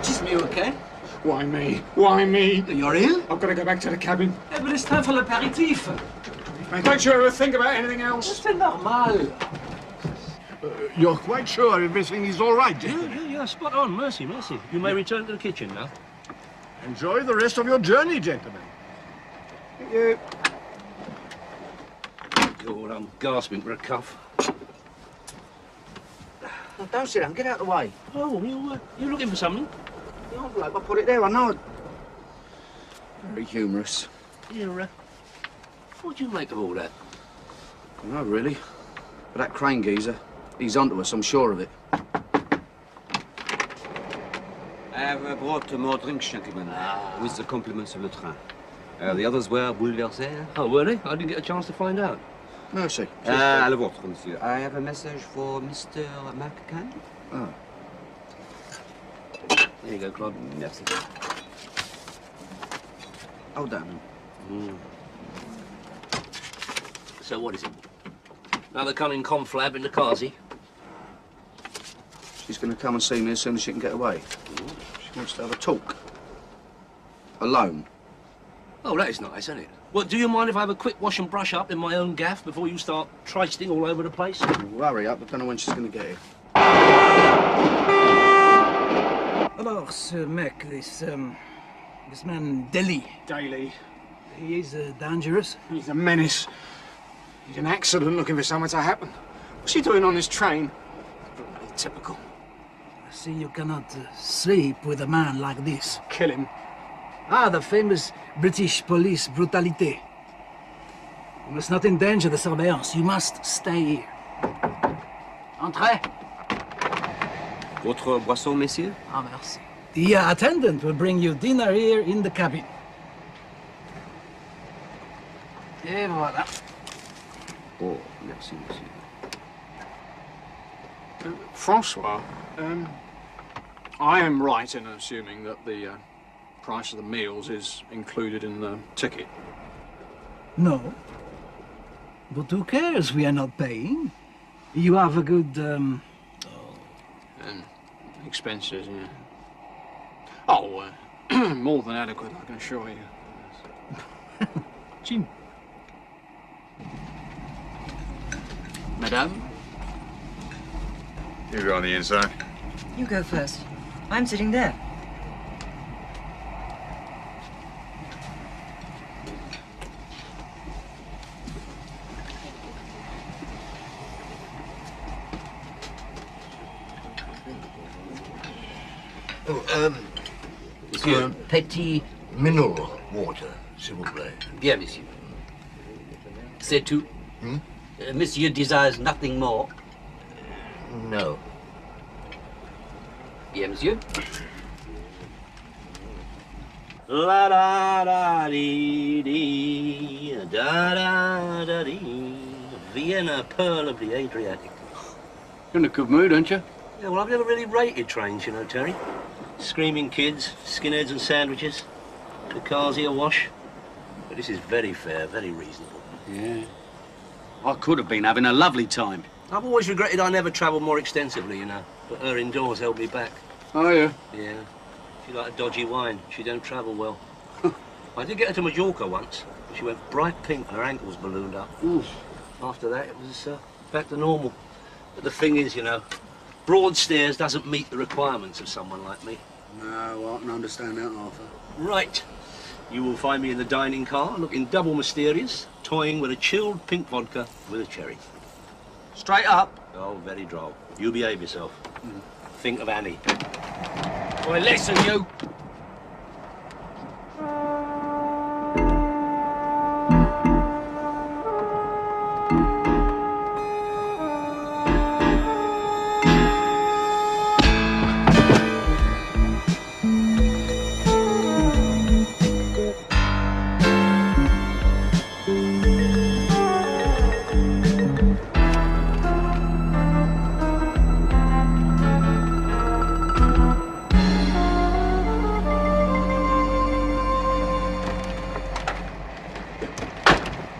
Is me okay? Why me? Why me? You're ill? I've got to go back to the cabin. Yeah, but it's time for l'apéritif. Don't you ever think about anything else? C'est normal. You're quite sure everything is all right, gentlemen? Yeah, spot on. Mercy. You may return to the kitchen now. Enjoy the rest of your journey, gentlemen. Thank you. God, I'm gasping for a cuff. No, don't sit down. Get out of the way. Oh, you looking for something? The envelope, I put it there. I know it. Very humorous. Yeah, what do you make of all that? No, really. But that Crane geezer, he's onto us, I'm sure of it. I have brought more drinks, gentlemen, with the compliments of le train. The others were bouleversés. Oh, were they? I didn't get a chance to find out. Merci. À la vôtre, monsieur. I have a message for Mr. McCann. Oh. There you go, Claude. Merci. Hold down. So what is it? Another cunning conflab in the Kazi? She's going to come and see me as soon as she can get away. She wants to have a talk. Alone. Oh, that is nice, isn't it? Well, do you mind if I have a quick wash and brush up in my own gaff before you start trysting all over the place? Well, hurry up, I don't know when she's going to get here. Alors, Sir Mac, this man Daly. Daly. He is dangerous. He's a menace. He's an accident looking for somewhere to happen. What's he doing on this train? Bloody typical. I see you cannot sleep with a man like this. Kill him. Ah, the famous British police brutality. You must not endanger the surveillance. You must stay here. Entrez. Votre boisson, messieurs? Ah, merci. The attendant will bring you dinner here in the cabin. Et voilà. Oh, merci, monsieur. Francois, I am right in assuming that the price of the meals is included in the ticket. No. But who cares? We are not paying. You have a good, Expenses, yeah. Oh, more than adequate, I can assure you. Jim. Madame? You go on the inside. You go first. I'm sitting there. Monsieur, petit mineral water, s'il vous plaît. Bien, monsieur. C'est tout. Monsieur desires nothing more. No. Bien, monsieur. La da da dee dee, da da da dee. Vienna, pearl of the Adriatic. You're in a good mood, aren't you? Yeah, well, I've never really rated trains, you know, Terry. Screaming kids, skinheads and sandwiches, the Kazi awash. But this is very fair, very reasonable. Yeah. I could have been having a lovely time. I've always regretted I never travelled more extensively, you know. But her indoors held me back. Oh, yeah? Yeah. She liked a dodgy wine. She don't travel well. I did get her to Mallorca once. She went bright pink and her ankles ballooned up. Oof. After that, it was back to normal. But the thing is, you know, Broadstairs doesn't meet the requirements of someone like me. No, I can understand that, Arthur. Right. You will find me in the dining car, looking double mysterious, toying with a chilled pink vodka with a cherry. Straight up? Oh, very droll. You behave yourself. Think of Annie. Boy, listen, you.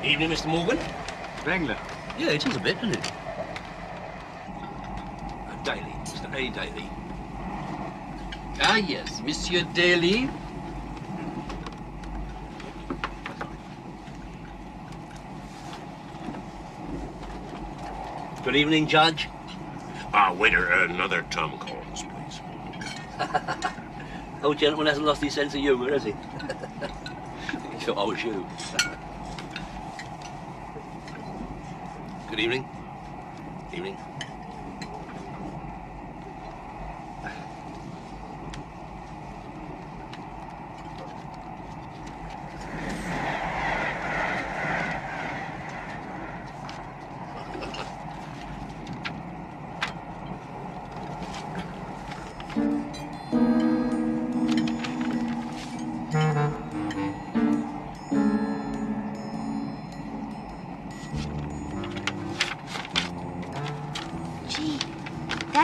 Evening, Mr. Morgan. Wrangler. Yeah, it is a bit, isn't it? Daly, Mr. A. Daly. Ah, yes, Monsieur Daly. Good evening, Judge. Waiter, another Tom Collins, please. Old gentleman hasn't lost his sense of humour, has he? He thought I was you. Good evening. Evening.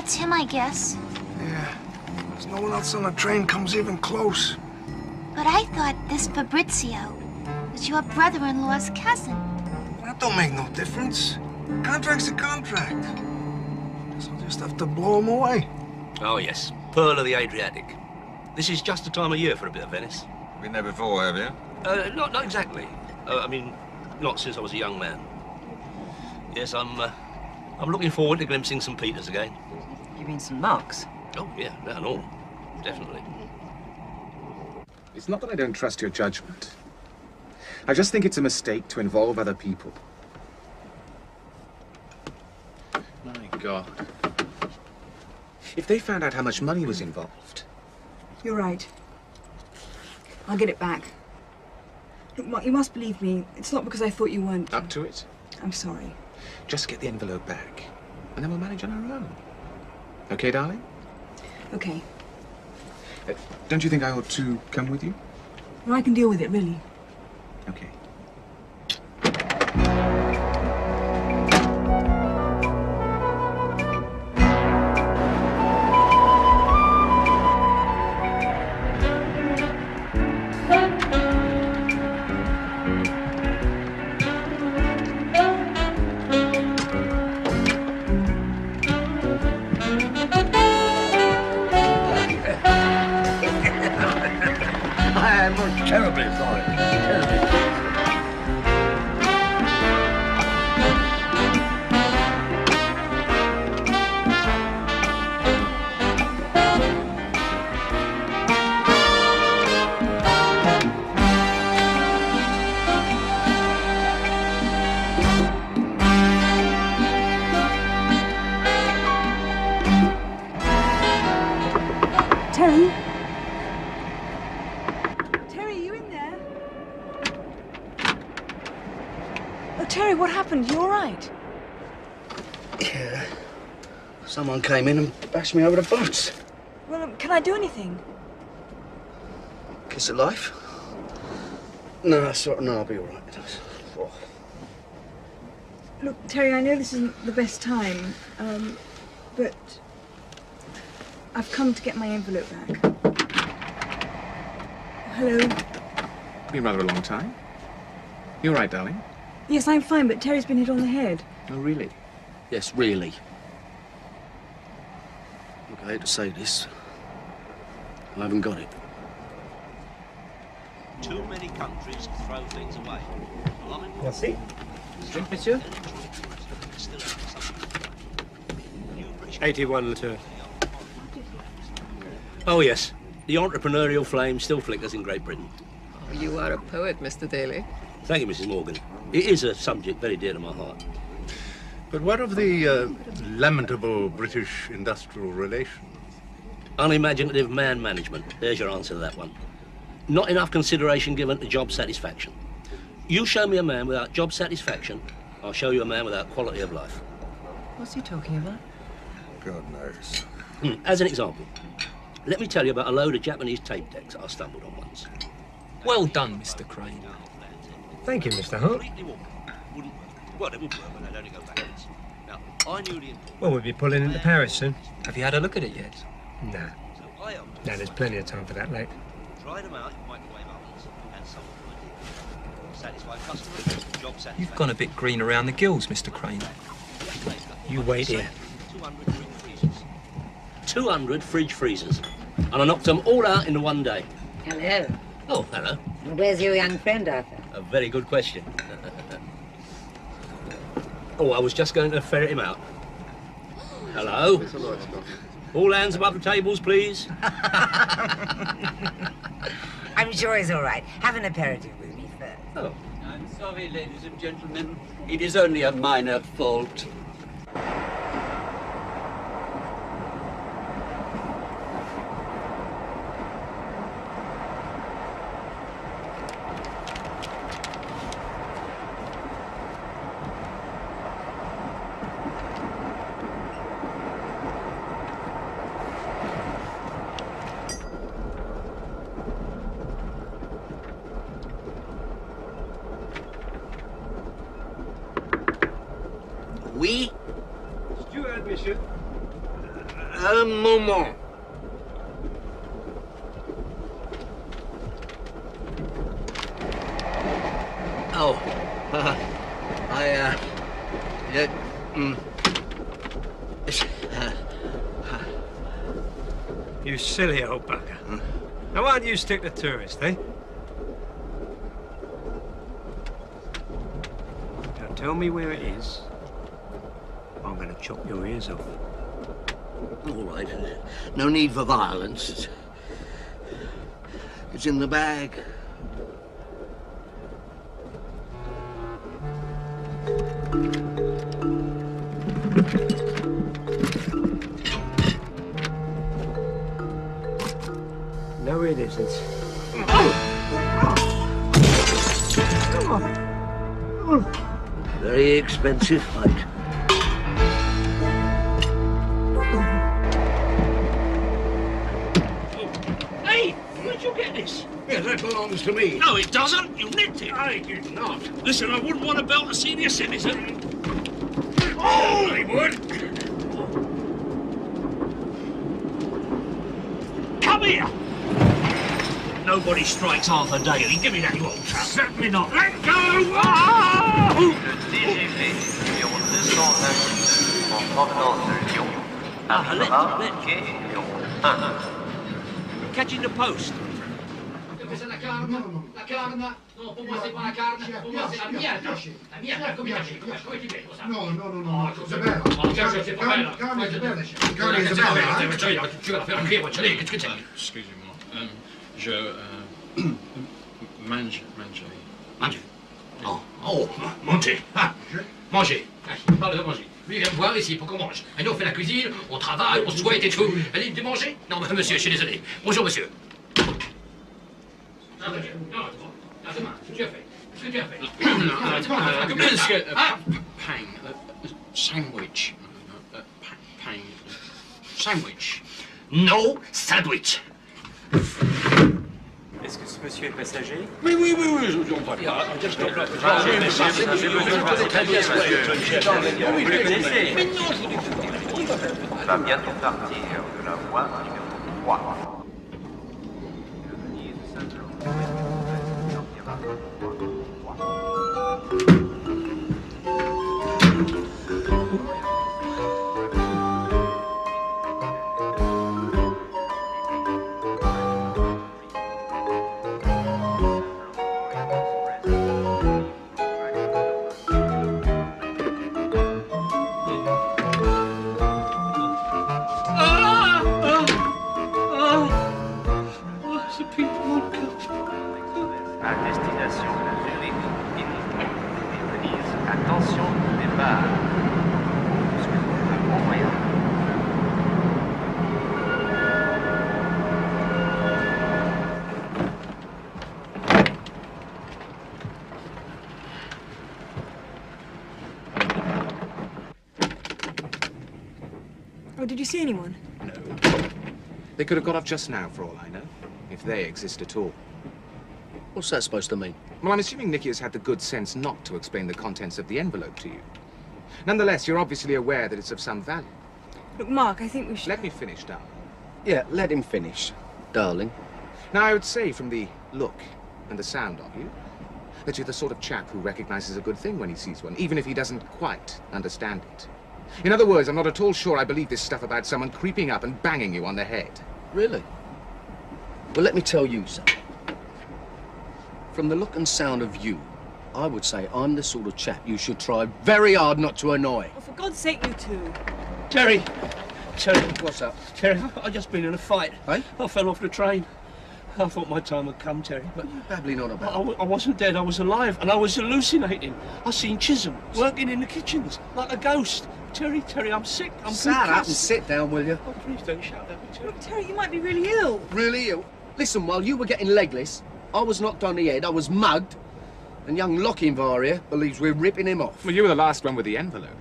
That's him, I guess. Yeah. There's no one else on the train comes even close. But I thought this Fabrizio was your brother-in-law's cousin. That don't make no difference. Contract's a contract. Guess I'll just have to blow him away. Oh, yes. Pearl of the Adriatic. This is just the time of year for a bit of Venice. Been there before, have you? Not exactly. I mean, not since I was a young man. Yes, I'm looking forward to glimpsing St. Peter's again. You mean St. Mark's? Oh, yeah, that and all. Definitely. It's not that I don't trust your judgment. I just think it's a mistake to involve other people. My God. If they found out how much money was involved... You're right. I'll get it back. Look, Mark, you must believe me. It's not because I thought you weren't... Up to it? I'm sorry. Just get the envelope back, and then we'll manage on our own. Okay, darling? Okay. Don't you think I ought to come with you? Well, I can deal with it, really. Okay. I'm terribly sorry. Terribly. Terry? Terry, you in there? Oh, Terry, what happened? You all right? Yeah. Someone came in and bashed me over the butts. Well, can I do anything? Kiss of life? No, no, I'll be all right. Oh. Look, Terry, I know this isn't the best time, but I've come to get my envelope back. Hello? Been rather a long time. You all right, darling? Yes, I'm fine, but Terry's been hit on the head. Oh, really? Yes, really. Look, I hate to say this. I haven't got it. Too many countries throw things away. Merci. Drink, monsieur? 81 Latour. Oh, yes. The entrepreneurial flame still flickers in Great Britain. Oh, you are a poet, Mr. Daly. Thank you, Mrs. Morgan. It is a subject very dear to my heart. But what of the lamentable British industrial relations? Unimaginative man management. There's your answer to that one. Not enough consideration given to job satisfaction. You show me a man without job satisfaction, I'll show you a man without quality of life. What's he talking about? God knows. As an example, let me tell you about a load of Japanese tape decks I stumbled on once. Well done, Mr. Crane. Thank you, Mr. Hart. Well, they would work, but they'd only go backwards. Now, I knew the... Well, we'll be pulling into Paris soon. Have you had a look at it yet? Nah. No, there's plenty of time for that, late. Try them out in microwave ovens and sold them ideas. Satisfy customers, job satisfaction. You've gone a bit green around the gills, Mr. Crane. You wait here. 200 fridge freezers. And I knocked them all out in one day. Hello. Oh, hello. And where's your young friend, Arthur? A very good question. Oh, I was just going to ferret him out. Hello. All hands above the tables, please. I'm sure he's all right. Have an aperitif with me first. Oh. I'm sorry, ladies and gentlemen. It is only a minor fault. Oui? Steward, monsieur. Un moment. Oh, You silly old bugger. Now, why don't you stick to tourists, eh? Now, tell me where it is. I'm going to chop your ears off. All right. No need for violence. It's in the bag. No, it isn't. Very expensive fight. Hey, where'd you get this? Yes, that belongs to me. No, it doesn't. You nicked it. I did not. Listen, I wouldn't want to belt a senior citizen. Oh, I would. Come here. Nobody strikes Arthur Daly. Give me that, you old chap. Certainly not. Let go! Ah! Le TGV numéro 228 en provenance de Lyon arrivera quai Lyon 1. Catching the post. C'est la carne. La carne. Non, pour moi, c'est pas la carne. Pour moi, c'est la mierda. La mierda, come tu vedi cosa? No, cosa bella. C'est pas bella. Carne è bella. Carne è bella. Tu vas la faire anche, ce l'hai, che c'è? Excusez-moi. Je mange. Manger. Oh, manger. Ah, manger. Il parle de manger. Lui, il vient me voir ici pour qu'on mange. Et nous, on fait la cuisine, on travaille, on souhaite et tout. Elle dit de manger? Non, monsieur, je suis désolé. Bonjour, monsieur. Non, c'est moi. Qu'est-ce que tu as fait? Qu'est-ce que tu as fait? Sandwich. Sandwich. No sandwich. Est-ce que ce monsieur est passager? Oui, je vous en parle. J'ai besoin de votre avis, monsieur. Vous le connaissez? Va bientôt partir de la voie numéro 3. À destination de Zurich et Venise, attention départ. Oh, did you see anyone? No. They could have got off just now, for all I know, if they exist at all. What's that supposed to mean? Well, I'm assuming Nicky has had the good sense not to explain the contents of the envelope to you. Nonetheless, you're obviously aware that it's of some value. Look, Mark, I think we should... Let me finish, darling. Yeah, let him finish, darling. Now, I would say from the look and the sound of you that you're the sort of chap who recognizes a good thing when he sees one, even if he doesn't quite understand it. In other words, I'm not at all sure I believe this stuff about someone creeping up and banging you on the head. Really? Well, let me tell you something. From the look and sound of you, I would say I'm the sort of chap you should try very hard not to annoy. Oh, for God's sake, you two. Terry, What's up? Terry, I've just been in a fight. Hey? I fell off the train. I thought my time had come, Terry, but... What are you babbling on about? I wasn't dead, I was alive, and I was hallucinating. I seen Chisholm working in the kitchens, like a ghost. Terry, I'm sick. I'm Shut up and concussed. sit down, will you? Oh, please don't shout at me, Terry. Look, Terry, you might be really ill. Really ill? Listen, while you were getting legless, I was knocked on the head, I was mugged, and young Lochinvar here believes we're ripping him off. Well, you were the last one with the envelope.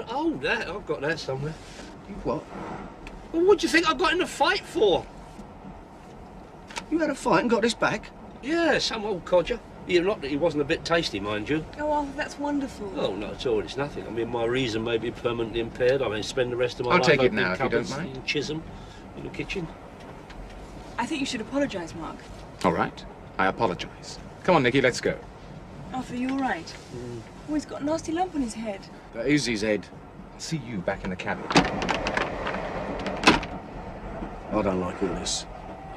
Oh, that, I've got that somewhere. You what? Well, what do you think I got in the fight for? You had a fight and got this back? Yeah, some old codger. Yeah, not that he wasn't a bit tasty, mind you. Oh, Arthur, that's wonderful. Oh, not at all. It's nothing. I mean, my reason may be permanently impaired. I may spend the rest of my I'll life take it opening now, if you don't cupboards mind. in Chisholm, in the kitchen. I think you should apologise, Mark. All right. I apologize. Come on, Nicky, let's go. Arthur, are you all right? Oh, he's got a nasty lump on his head. That is his head. I'll see you back in the cabin. I don't like all this.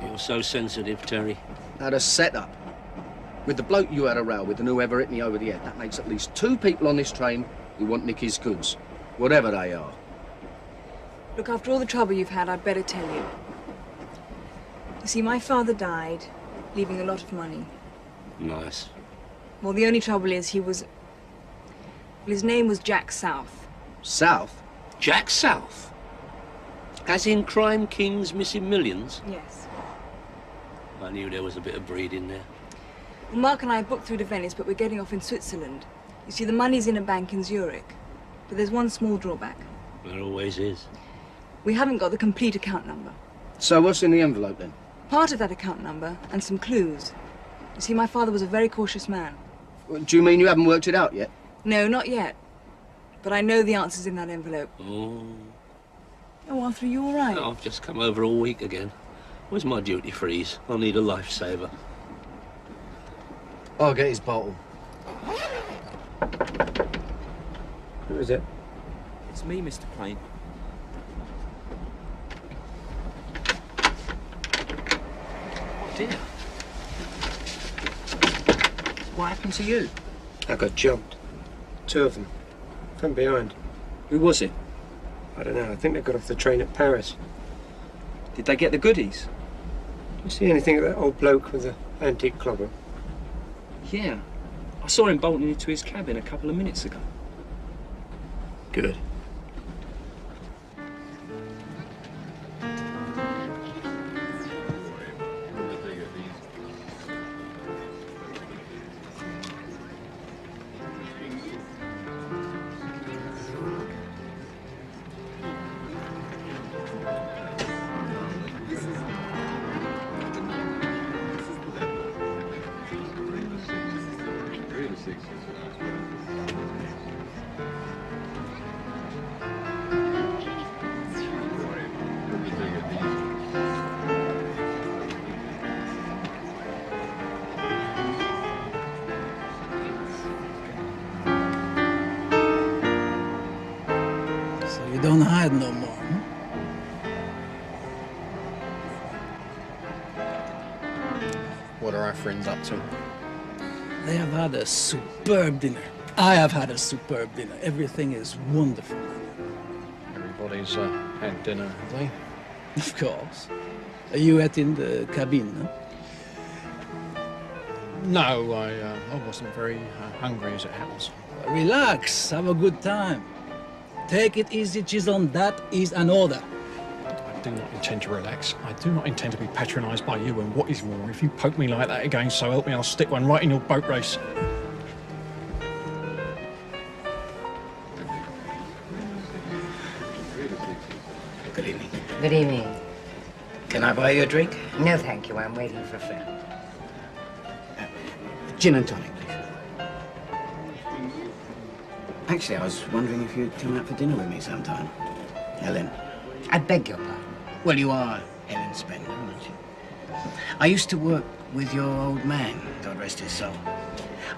You're so sensitive, Terry. Had a setup. With the bloke you had a row with and whoever hit me over the head, that makes at least 2 people on this train who want Nicky's goods, whatever they are. Look, after all the trouble you've had, I'd better tell you. You see, my father died, leaving a lot of money. Nice. Well, the only trouble is he was... Well, his name was Jack South. South? Jack South? As in Crime Kings missing millions? Yes. I knew there was a bit of breed in there. Well, Mark and I booked through to Venice, but we're getting off in Switzerland. You see, the money's in a bank in Zurich. But there's one small drawback. There always is. We haven't got the complete account number. So what's in the envelope, then? Part of that account number and some clues. You see, my father was a very cautious man. Do you mean you haven't worked it out yet? No, not yet. But I know the answer's in that envelope. Oh. Oh, Arthur, are you all right? I've just come over all week again. Where's my duty freeze? I'll need a lifesaver. I'll get his bottle. Who is it? It's me, Mr. Payne. Oh, dear. What happened to you? I got jumped. 2 of them. From behind. Who was it? I don't know. I think they got off the train at Paris. Did they get the goodies? Did you see anything of that old bloke with the antique clobber? Yeah. I saw him bolting into his cabin a couple of minutes ago. Good. You don't hide no more, hmm? What are our friends up to? They have had a superb dinner. I have had a superb dinner. Everything is wonderful. Everybody's had dinner, have they? Of course. You ate in the cabin, huh? No, I wasn't very hungry as it happens. Relax, have a good time. Take it easy, Chisholm. That is an order. I do not intend to relax. I do not intend to be patronised by you, and what is more, if you poke me like that again, so help me, I'll stick one right in your boat race. Good evening. Good evening. Can I buy you a drink? No, thank you. I'm waiting for a friend. Gin and tonic, please. Actually, I was wondering if you'd come out for dinner with me sometime. Helen. I beg your pardon. Well, you are Helen Spender, aren't you? I used to work with your old man, God rest his soul.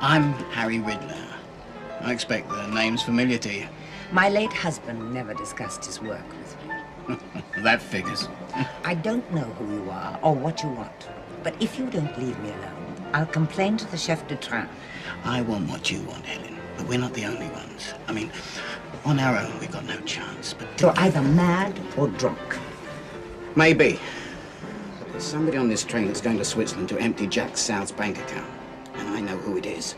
I'm Harry Riddler. I expect the name's familiar to you. My late husband never discussed his work with me. That figures. I don't know who you are or what you want, but if you don't leave me alone, I'll complain to the chef de train. I want what you want, Helen. But we're not the only ones. I mean, on our own, we've got no chance, but... You're either mad or drunk. Maybe. But there's somebody on this train that's going to Switzerland to empty Jack South's bank account. And I know who it is.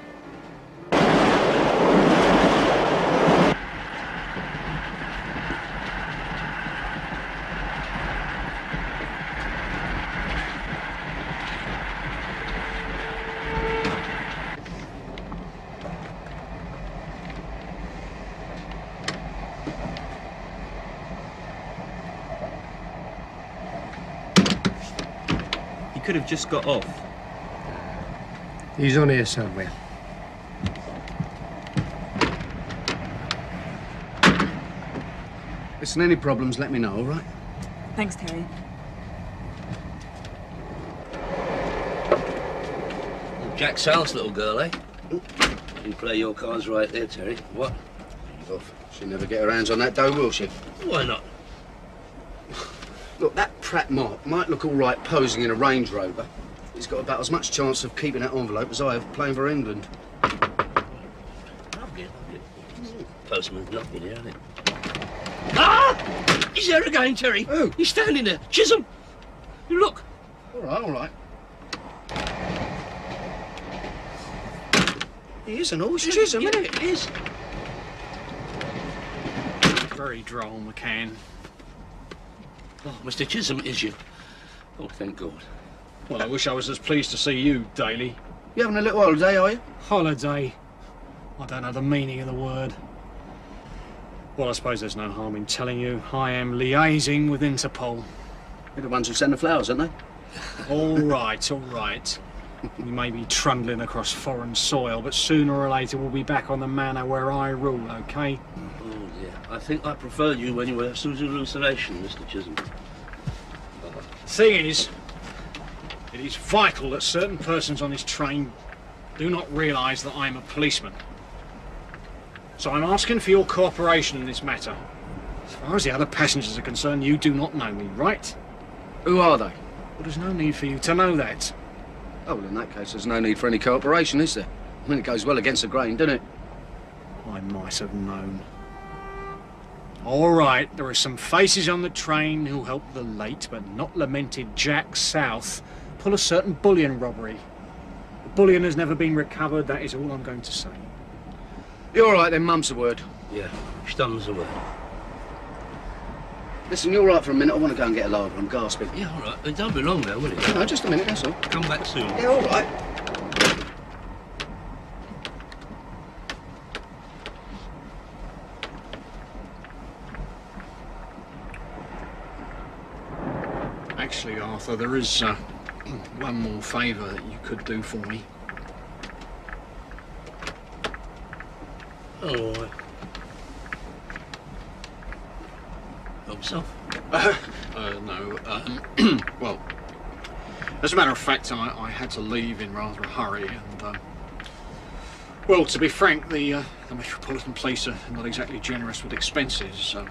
He could have just got off. He's on here somewhere. Listen, any problems, let me know, all right? Thanks, Terry. Jack South's little girl, eh? You play your cards right there, Terry. What? Off. She'll never get her hands on that dough, will she? Why not? Look, that Pratt Mark might look all right posing in a Range Rover. He's got about as much chance of keeping that envelope as I have playing for England. Postman's knocking here, isn't it? Ah! He's there again, Terry. Who? He's standing there. Chisholm. You look. All right, all right. He is an horse, Chisholm, isn't it? It is. Very droll, McCann. Oh, Mr. Chisholm, is you? Oh, thank God. Well, I wish I was as pleased to see you, Daly. You having a little holiday, are you? Holiday? I don't know the meaning of the word. Well, I suppose there's no harm in telling you I am liaising with Interpol. They're the ones who send the flowers, aren't they? All right, all right. We may be trundling across foreign soil, but sooner or later we'll be back on the manor where I rule, OK? Oh, dear. I think I preferred you when you were Susan hallucination, Mr. Chisholm. Thing is, it is vital that certain persons on this train do not realise that I'm a policeman. So I'm asking for your cooperation in this matter. As far as the other passengers are concerned, you do not know me, right? Who are they? Well, there's no need for you to know that. Oh, well, in that case, there's no need for any cooperation, is there? I mean, it goes well against the grain, doesn't it? I might have known. All right, there are some faces on the train who helped the late but not lamented Jack South pull a certain bullion robbery. The bullion has never been recovered, that is all I'm going to say. You're all right then, Mum's a word. Yeah, Stum's a word. Listen, you're all right for a minute. I want to go and get a lager. I'm gasping. Yeah, all right. It don't be long now, will it? No, just a minute, that's all. Come back soon. Yeah, all right. Actually, Arthur, there is one more favour that you could do for me. Oh, help yourself. No. Well, as a matter of fact, I had to leave in rather a hurry, and well, to be frank, the Metropolitan Police are not exactly generous with expenses, so.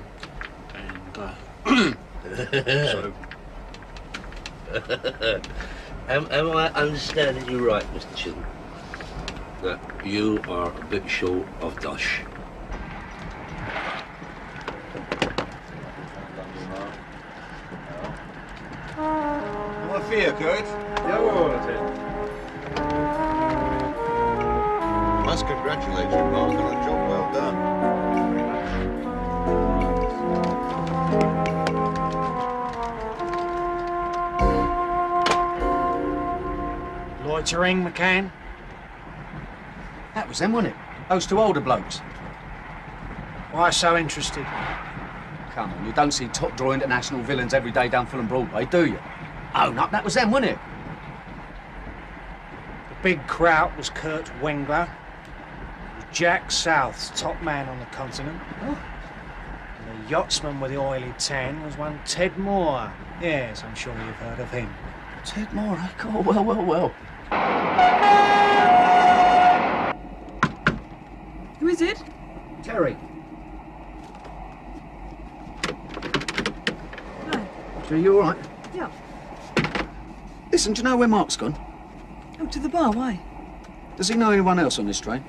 Am I understanding you right, Mr. Chisholm? That you are a bit short of dosh. Vad fel, Kurt? Must congratulate you, Mark, on a job well done. Loitering, McCann? That was them, wasn't it? Those two older blokes. Why so interested? Come on, you don't see top-drawer international villains every day down Fulham Broadway, do you? Own up, that was them, wasn't it? The big kraut was Kurt Wengler. Jack South's top man on the continent. And the yachtsman with the oily tan was one Ted Moore. Yes, I'm sure you've heard of him. Ted Moore, eh? Oh, well, well, well. Who is it? Terry. Hi. Are you all right? Yeah. Listen, do you know where Mark's gone? Oh, to the bar, why? Does he know anyone else on this train?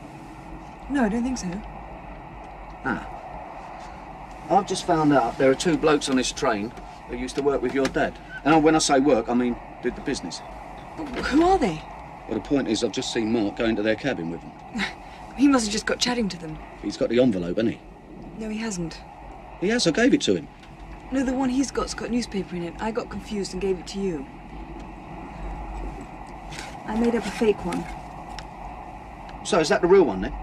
No, I don't think so. Ah. I've just found out there are two blokes on this train who used to work with your dad. And when I say work, I mean did the business. Who are they? Well, the point is I've just seen Mark go into their cabin with them. He must have just got chatting to them. He's got the envelope, hasn't he? No, he hasn't. He has, I gave it to him. No, the one he's got's got newspaper in it. I got confused and gave it to you. I made up a fake one. So is that the real one then?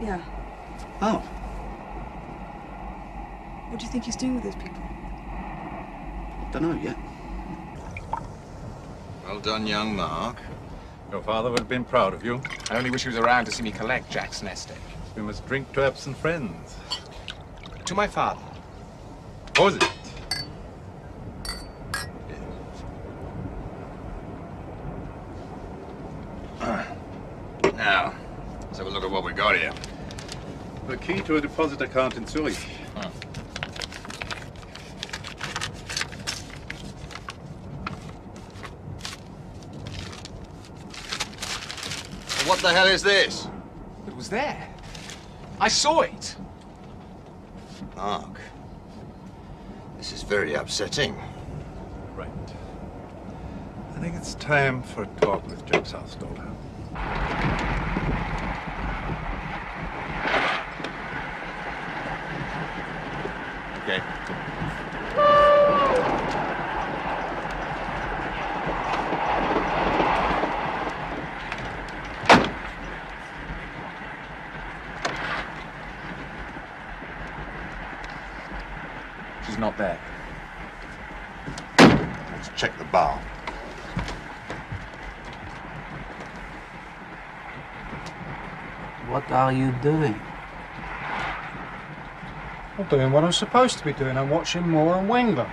Yeah. Oh. What do you think he's doing with those people? Don't know yet. Well done, young Mark. Your father would have been proud of you. I only wish he was around to see me collect Jack's nest egg. We must drink to absent friends. To my father. What was it? Now, let's have a look at what we got here. The key to a deposit account in Zurich. What the hell is this? It was there. I saw it. Mark, this is very upsetting. Right. I think it's time for a talk with Jack Southstall. Okay. She's not there. Let's check the bar. What are you doing? I'm doing what I'm supposed to be doing. I'm watching Moore and Wenger.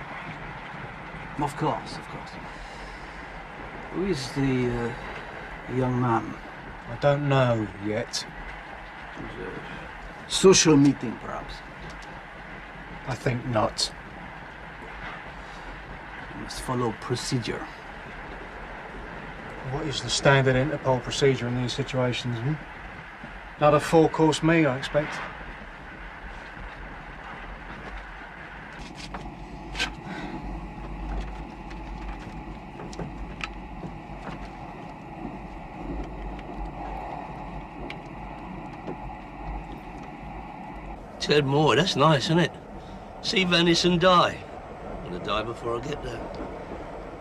Of course, of course. Who is the young man? I don't know yet. Social meeting, perhaps. I think not. You must follow procedure. What is the standard Interpol procedure in these situations? Not a four-course meal, I expect. Ted Moore, that's nice, isn't it? See Venice and die. I'm gonna die before I get there.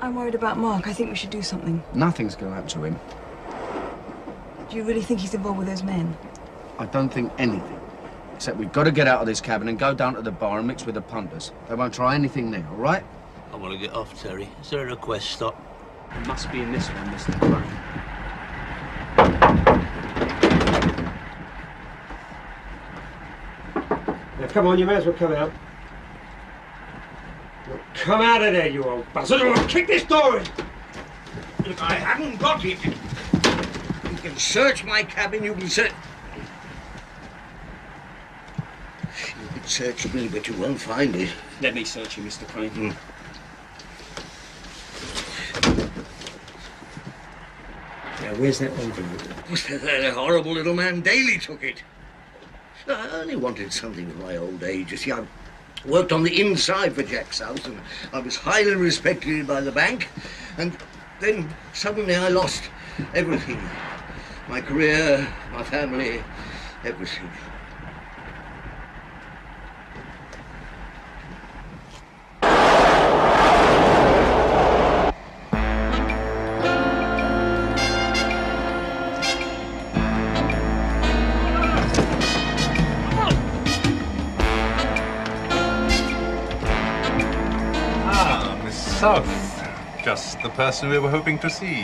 I'm worried about Mark. I think we should do something. Nothing's going to happen to him. Do you really think he's involved with those men? I don't think anything. Except we've got to get out of this cabin and go down to the bar and mix with the punters. They won't try anything there, all right? I want to get off, Terry. Is there a request stop? It must be in this one, Mr. Crane. Now, come on, you may as well come out. Now, come out of there, you old buzzard, or I'll kick this door in! Look, I haven't got it. You can search my cabin, you can search... You can search me, but you won't find it. Let me search you, Mr. Crane. Now, where's that envelope? That horrible little man Daly took it. I only wanted something for my old age. You see, I worked on the inside for Jack South, and I was highly respected by the bank. And then suddenly I lost everything. My career, my family, everything. South. Just the person we were hoping to see.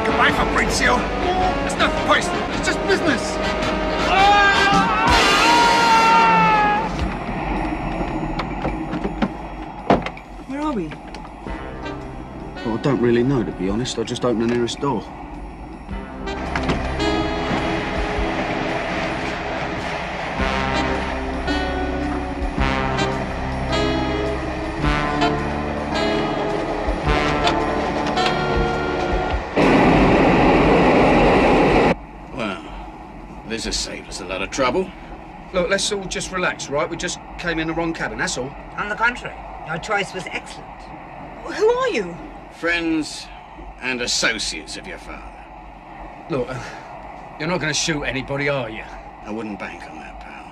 Goodbye, Fabrizio. It's not poison. It's just business. Where are we? Well, I don't really know, to be honest. I just opened the nearest door. This has saved us a lot of trouble. Look, let's all just relax, right? We just came in the wrong cabin, that's all. On the contrary, your choice was excellent. Who are you? Friends and associates of your father. Look, you're not going to shoot anybody, are you? I wouldn't bank on that, pal.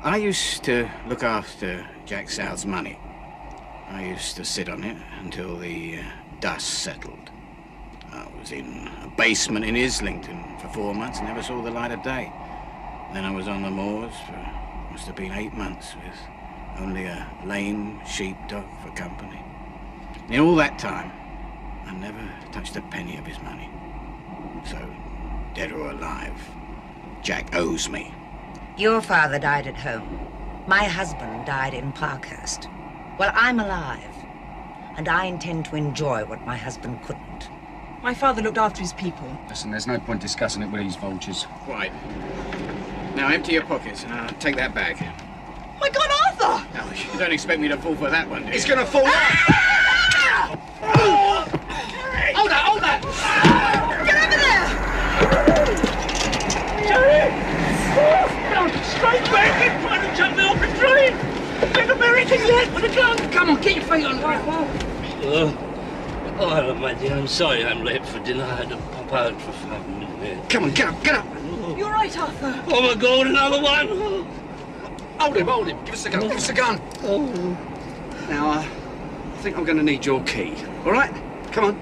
I used to look after Jack South's money. I used to sit on it until the dust settled. I was in a basement in Islington for 4 months and never saw the light of day. Then I was on the moors for, must have been 8 months with only a lame sheepdog for company. In all that time, I never touched a penny of his money. So, dead or alive, Jack owes me. Your father died at home. My husband died in Parkhurst. Well, I'm alive, and I intend to enjoy what my husband couldn't. My father looked after his people. Listen, there's no point discussing it with these vultures. Right. Now empty your pockets and take that bag. My God, Arthur! No, you don't expect me to fall for that one, do you? It's gonna fall out! Hold that, hold that! Get over there! Jerry! Straight back! He's trying to jump me off the train! Take a American yet with a gun! Come on, get your feet on the ground. Oh, my dear, I'm sorry I'm late for dinner. I had to pop out for 5 minutes. Come on, get up, get up! You're right, Arthur. Oh, my God, another one! Hold him. Give us the gun, give us the gun. Oh. Now, I think I'm going to need your key, all right? Come on.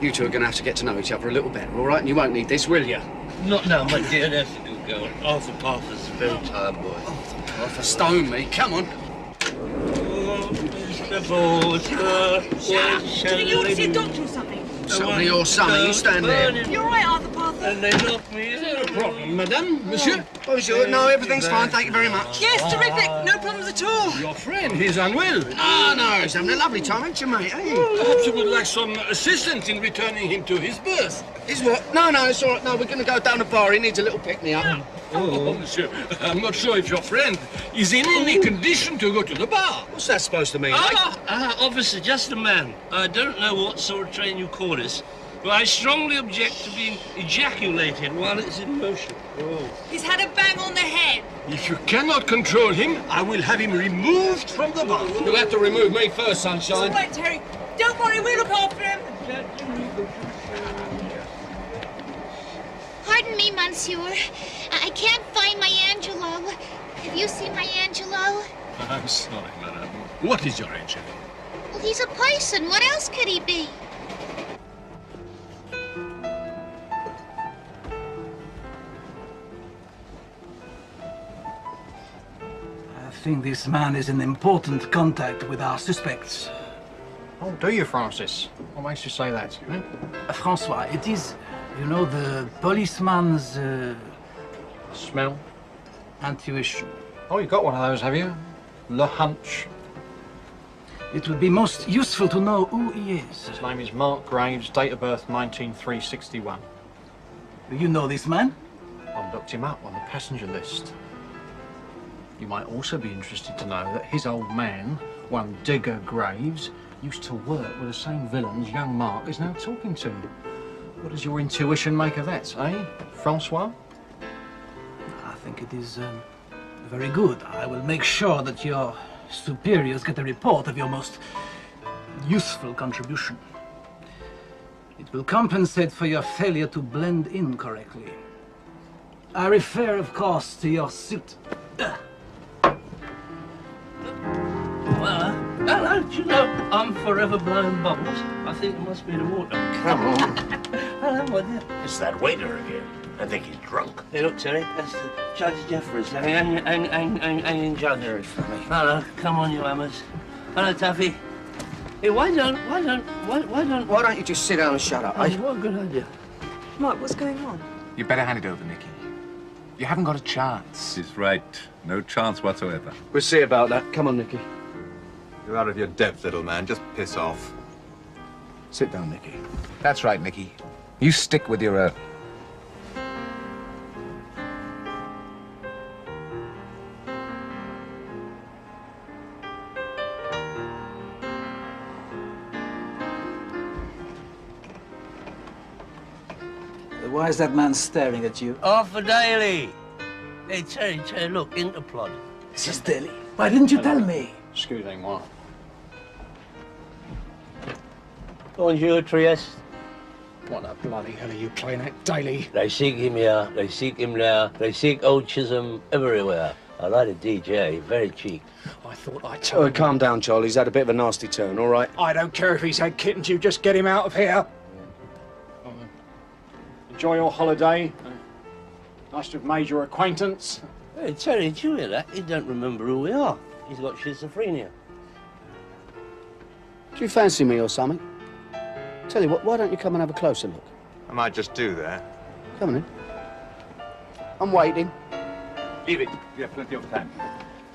You two are going to have to get to know each other a little better, all right? And you won't need this, will you? Not now, my dear. That's a good girl. Arthur Parker's a very tired boy. Arthur, stone me. Come on. Oh, Mr. Porter. Do you think you want to see a doctor or something? Somebody or something. You stand there. You're right, Arthur Parker. And they knocked me. Is there a problem, madame? Monsieur? Bonjour. No, everything's fine. Thank you very much. Yes, terrific. No problems at all. Your friend, he's unwell. No, he's having a lovely time, ain't you, mate? Hey? Perhaps you would like some assistance in returning him to his berth. Is what? No, it's all right. No, we're going to go down the bar. He needs a little pick-me-up. Oh, monsieur, I'm not sure if your friend is in any condition to go to the bar. What's that supposed to mean? Officer, just a man. I don't know what sort of train you call this, but I strongly object to being ejaculated while it's in motion. Oh. He's had a bang on the head. If you cannot control him, I will have him removed from the bar. You'll have to remove me first, sunshine. It's all right, Terry. Don't worry, we'll look after him. Pardon me, Monsieur. I can't find my Angelo. Have you seen my Angelo? I'm sorry, madame. What is your Angelo? Well, he's a person. What else could he be? I think this man is in important contact with our suspects. Oh, do you, Francis? What makes you say that? Francois, it is, you know, the policeman's... Smell? Intuition. Oh, you got one of those, have you? Le hunch. It would be most useful to know who he is. His name is Mark Graves, date of birth 19361. Do you know this man? I looked him up on the passenger list. You might also be interested to know that his old man, one Digger Graves, used to work with the same villains young Mark is now talking to. What does your intuition make of that, eh, Francois? I think it is very good. I will make sure that your superiors get a report of your most useful contribution. It will compensate for your failure to blend in correctly. I refer, of course, to your suit. Hello, do you know, I'm forever blowing bubbles. I think it must be the water. Come on. Hello, my dear. It's that waiter again. I think he's drunk. Hey, look, Terry, that's Judge Jeffries. Hanging Judge. Hello, come on, you hammers. Hello, Taffy. Hey, why don't you just sit down and shut up, eh? What a good idea. Mike, what's going on? You better hand it over, Nicky. You haven't got a chance. He's right. No chance whatsoever. We'll see about that. Come on, Nicky. You're out of your depth, little man. Just piss off. Sit down, Nicky. That's right, Nicky. You stick with your... Why is that man staring at you? Arthur Daly. Hey, Terry, look, Interplot. This is Daly. Why didn't you tell me? Excusez-moi. Bonjour, Trieste. What the bloody hell are you playing at, Daly? They seek him here, they seek him there, they seek old Chisholm everywhere. I like a DJ, very cheap. I thought I told Oh, calm down, Charlie. He's had a bit of a nasty turn, all right? I don't care if he's had kittens, you just get him out of here. Enjoy your holiday. Nice to have made your acquaintance. Hey, Terry, did you hear that? He don't remember who we are. He's got schizophrenia. Do you fancy me or something? Tell you what, why don't you come and have a closer look? I might just do that. Come on in. I'm waiting. Leave it. You have plenty of time.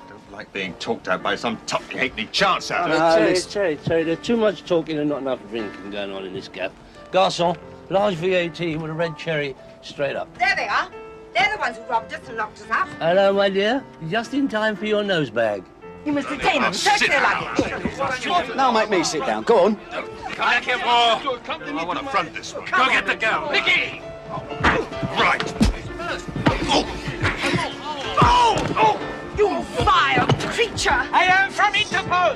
Don't like being talked at by some toppy halfpenny chance out Terry, there's too much talking and not enough drinking going on in this gap. Garçon, large VAT with a red cherry, straight up. There they are. They're the ones who robbed us and locked us up. Hello, my dear. Just in time for your nose bag. You must detain them. Search their luggage. Now make me sit down. Go on. Come here, more. I want to front this one. Go get the girl. Nicky! Right. Oh! You vile creature! I am from Interpol.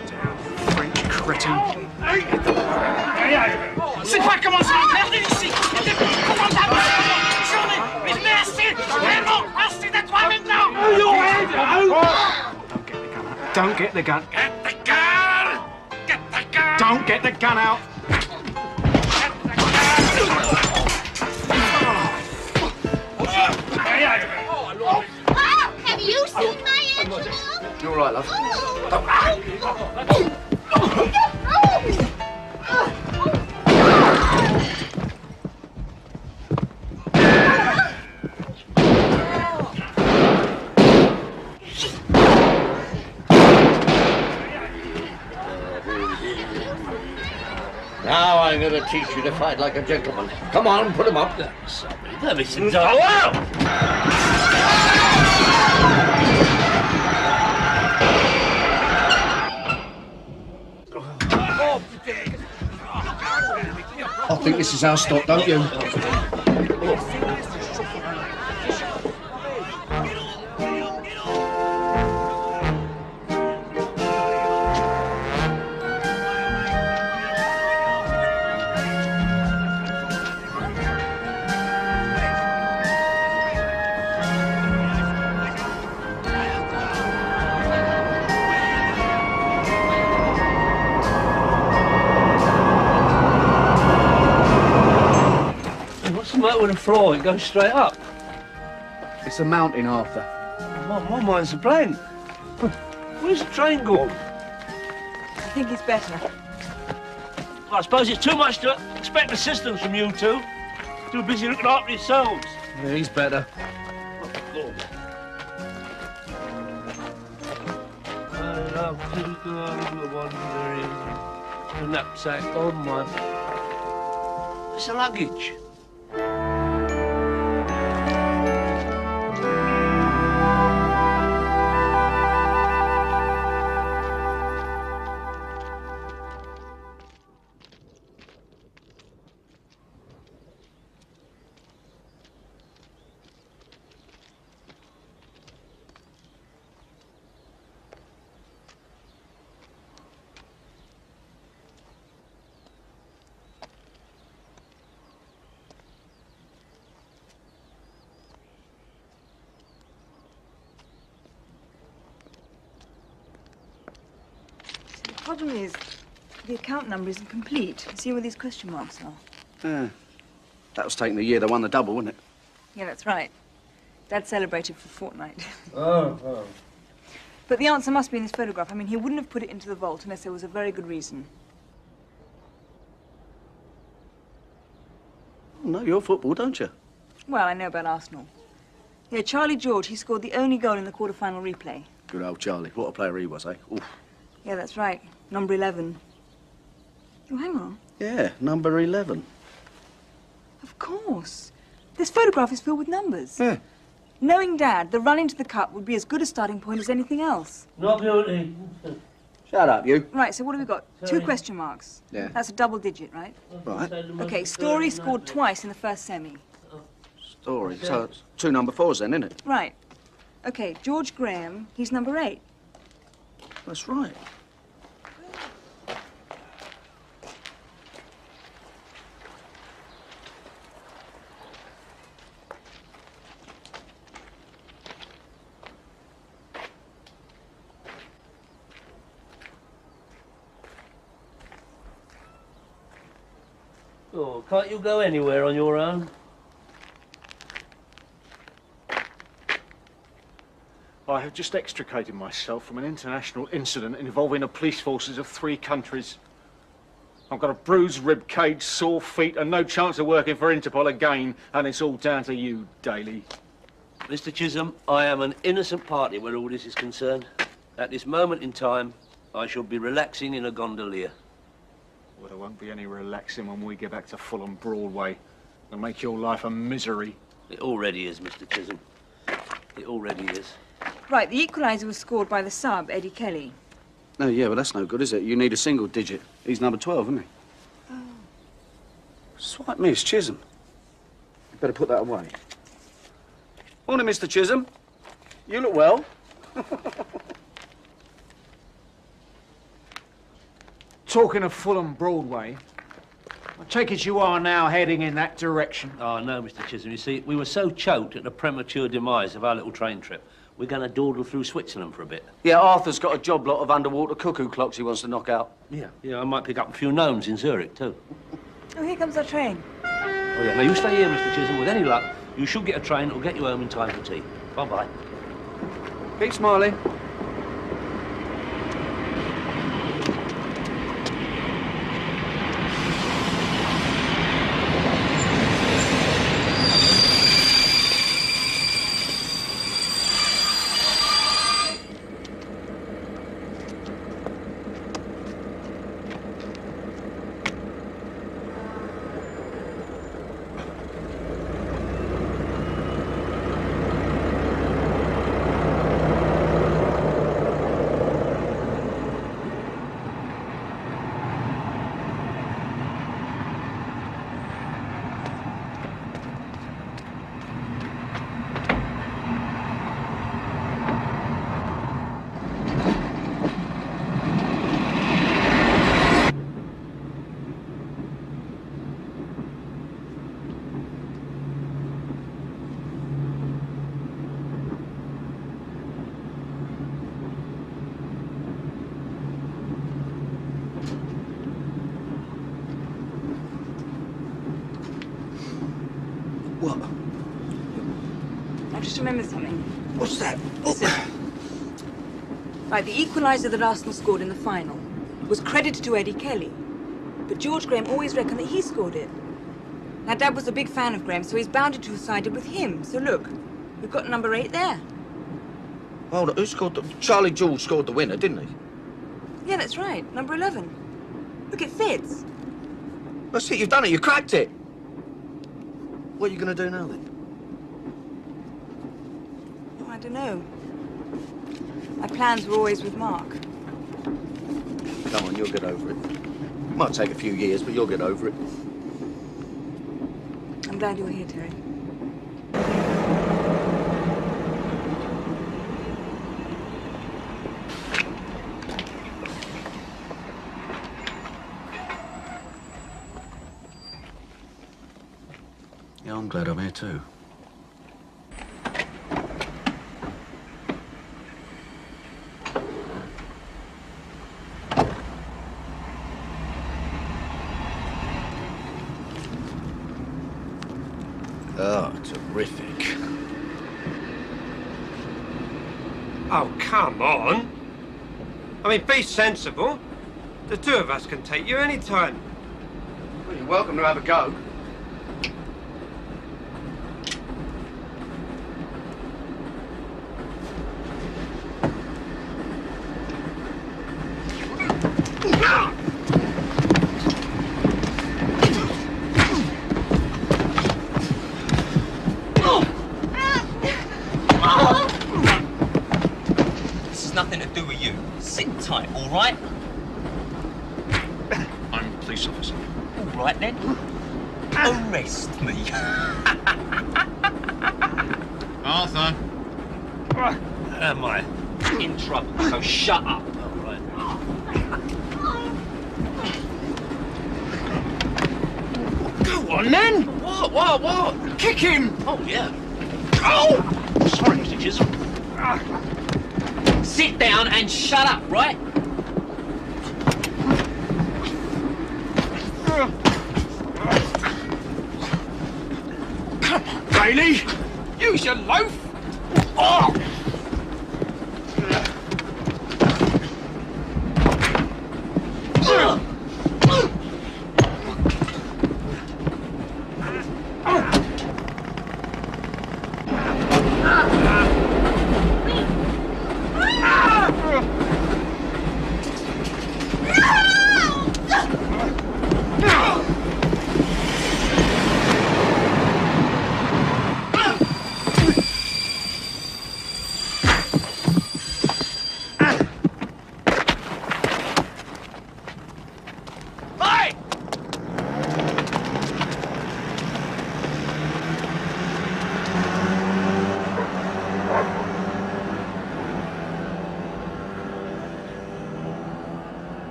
French cretin. C'est pas comment ça va perdre ici. Comment ça va? Mais merci. Vraiment, merci de toi maintenant. Don't get the gun. Get the gun. Get the gun. Don't get the gun out. Have you seen my Angelo? You all right, love? Now I'm going to teach you to fight like a gentleman. Come on, put him up. Let me sit down. I think this is our stop, don't you? What's the matter with the floor? It goes straight up. It's a mountain, Arthur. My mind's a blank. Where's the train going? I think he's better. I suppose it's too much to expect assistance from you two. Too busy looking after yourselves. Yeah, he's better. I love to go wandering. The knapsack on my... It's a luggage. The problem is, the account number isn't complete. See where these question marks are? Yeah. That was taking the year they won the double, wasn't it? Yeah, that's right. Dad celebrated for a fortnight. Oh. But the answer must be in this photograph. I mean, he wouldn't have put it into the vault unless there was a very good reason. You know your football, don't you? Well, I know about Arsenal. Yeah, Charlie George, he scored the only goal in the quarter-final replay. Good old Charlie. What a player he was, eh? Oof. Yeah, that's right. Number 11. Oh, hang on. Yeah, number 11. Of course. This photograph is filled with numbers. Yeah. Knowing Dad, the run into the cup would be as good a starting point as anything else. Not guilty. Shut up, you. Right, so what have we got? Sorry. 2 question marks. Yeah. That's a double digit, right? Right. Okay, Story scored twice in the first semi. Story. So it's 2 number 4s then, isn't it? Right. Okay, George Graham, he's number 8. That's right. Oh, can't you go anywhere on your own? have just extricated myself from an international incident involving the police forces of 3 countries. I've got a bruised rib cage, sore feet, and no chance of working for Interpol again, and it's all down to you, Daly. Mr. Chisholm, I am an innocent party where all this is concerned. At this moment in time, I shall be relaxing in a gondolier. Well, there won't be any relaxing when we get back to Fulham Broadway and make your life a misery. It already is, Mr. Chisholm. It already is. Right, the equaliser was scored by the sub, Eddie Kelly. No, yeah, but that's no good, is it? You need a single digit. He's number 12, isn't he? Oh. Swipe miss, Chisholm. You better put that away. Morning, Mr. Chisholm. You look well. Talking of Fulham Broadway, I take it you are now heading in that direction. Oh, no, Mr. Chisholm. You see, we were so choked at the premature demise of our little train trip, we're going to dawdle through Switzerland for a bit. Yeah, Arthur's got a job lot of underwater cuckoo clocks he wants to knock out. Yeah, I might pick up a few gnomes in Zurich, too. Oh, here comes our train. Oh, yeah. Now, you stay here, Mr. Chisholm. With any luck, you should get a train that'll get you home in time for tea. Bye-bye. Keep smiling. What? I just remembered something. What's that? Listen. Right, the equaliser that Arsenal scored in the final was credited to Eddie Kelly. But George Graham always reckoned that he scored it. Now, Dad was a big fan of Graham, so he's bounded to have sided with him. So look, we've got number 8 there. Hold on, who scored the... Charlie George scored the winner, didn't he? Yeah, that's right, number 11. Look, it fits. That's it, you've done it, you cracked it. What are you going to do now, then? Oh, I don't know. My plans were always with Mark. Come on, you'll get over it. Might take a few years, but you'll get over it. I'm glad you're here, Terry. Yeah, I'm glad I'm here, too. Oh, terrific. Oh, come on. I mean, be sensible. The two of us can take you any time. Well, you're welcome to have a go. This has nothing to do with you. Sit tight, all right? I'm a police officer. All right, then. Arrest me. Arthur. Am I? In trouble, so shut up. All right. Go on, then. What? Kick him. Oh, yeah. Oh! Sorry, Mr. Chisholm. Sit down and shut up, right? Come on, Bailey. Use your loaf. Oh!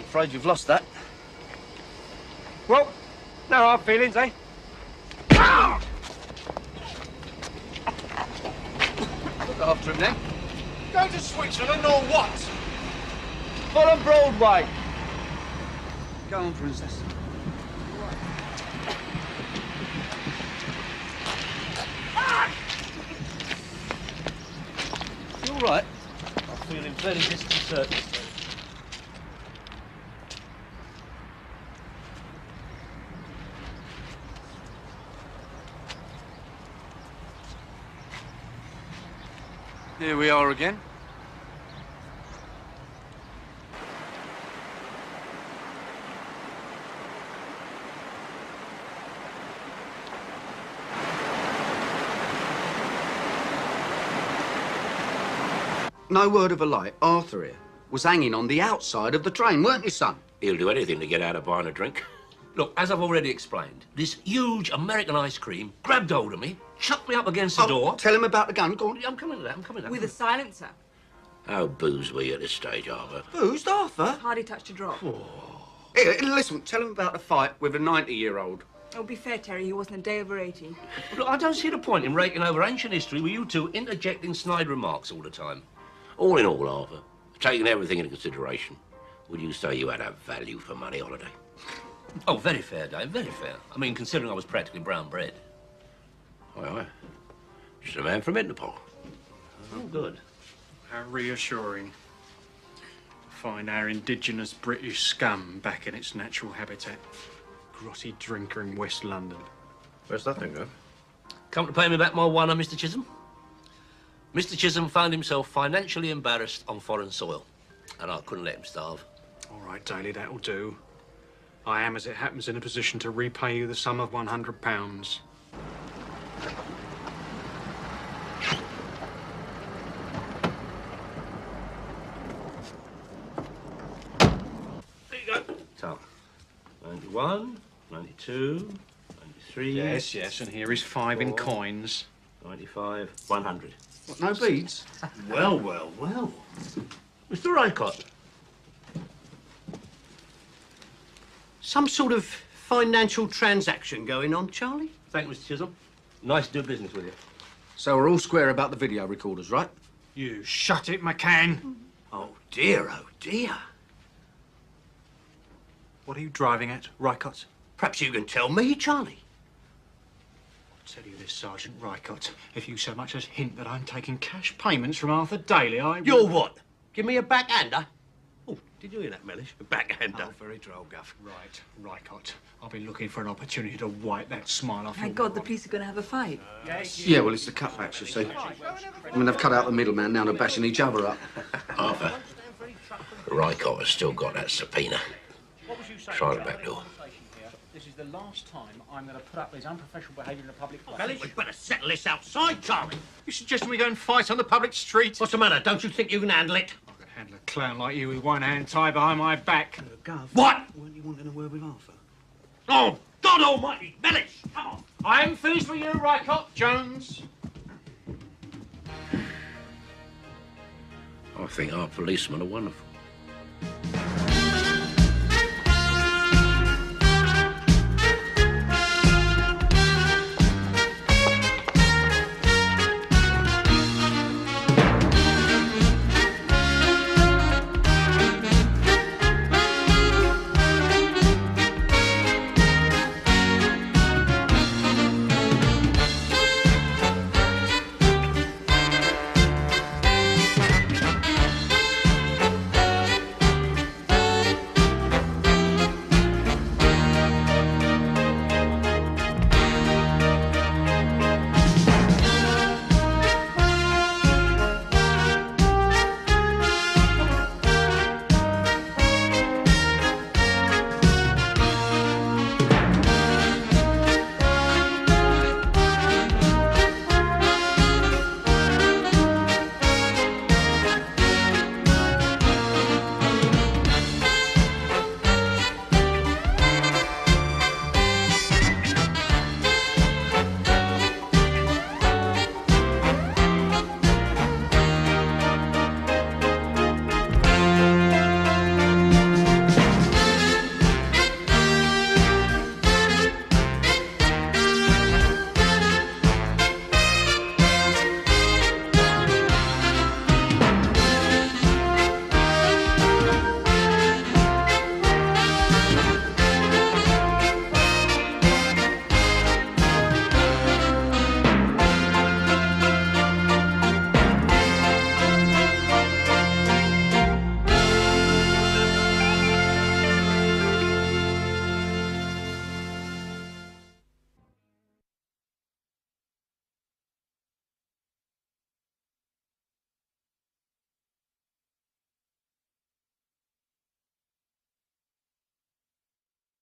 afraid you've lost that. Well, no hard feelings, eh? Look after him then. Go to Switzerland or what? Follow Broadway. Go on, Princess. You all right? I'm feeling fairly disconcerted. Here we are again. No word of a lie, Arthur here was hanging on the outside of the train, weren't you, son? He'll do anything to get out of buying a drink. Look, as I've already explained, this huge American ice cream grabbed hold of me, chucked me up against the door. Tell him about the gun, go on. I'm coming to that, I'm coming to that. With a silencer. How boozed were you at this stage, Arthur? Boozed, Arthur? Hardly touched a drop. Here, listen, tell him about the fight with a 90-year-old. Oh, be fair, Terry, he wasn't a day over 80. Look, I don't see the point in raking over ancient history with you two interjecting snide remarks all the time. All in all, Arthur, taking everything into consideration, would you say you had a value for money holiday? Oh, very fair, Dave, very fair. I mean, considering I was practically brown bread. Aye, aye. Just a man from Interpol. Oh, good. How reassuring. To find our indigenous British scum back in its natural habitat. Grotty drinker in West London. Where's that thing, Gav? Come to pay me back my one, Mr. Chisholm? Mr. Chisholm found himself financially embarrassed on foreign soil, and I couldn't let him starve. All right, Daly, that'll do. I am, as it happens, in a position to repay you the sum of £100. There you go. So, 91, 92, 93... Yes, yes, and here is 5 in coins. 95, 100. What, no beads? Well, well, well. Mr. Rycott. Some sort of financial transaction going on, Charlie? Thank you, Mr. Chisholm. Nice to do business with you. So we're all square about the video recorders, right? You shut it, McCann. Oh, dear, oh, dear. What are you driving at, Rycott? Perhaps you can tell me, Charlie. I'll tell you this, Sergeant Rycott. If you so much as hint that I'm taking cash payments from Arthur Daly, I will... You're what? Give me a backhander? Oh, did you hear that, Mellish? A backhander. Oh, very droll, Guff. Right, Rycott. I'll be looking for an opportunity to wipe that smile off Thank God the police are going to have a fight. Yeah, well, it's the cutbacks, you see. I mean, they've cut out the middleman, now they're bashing each other up. Arthur, Rycott has still got that subpoena. Try the back door. This is the last time I'm going to put up with his unprofessional behaviour in a public place. Mellish, we'd better settle this outside, Charlie. You suggesting we go and fight on the public street? What's the matter? Don't you think you can handle it? I could handle a clown like you with one hand tied behind my back. Gov. What? Weren't you wanting a word with Arthur? Oh, God almighty, Mellish, come on. I haven't finished with you, Rycott, Jones. I think our policemen are wonderful.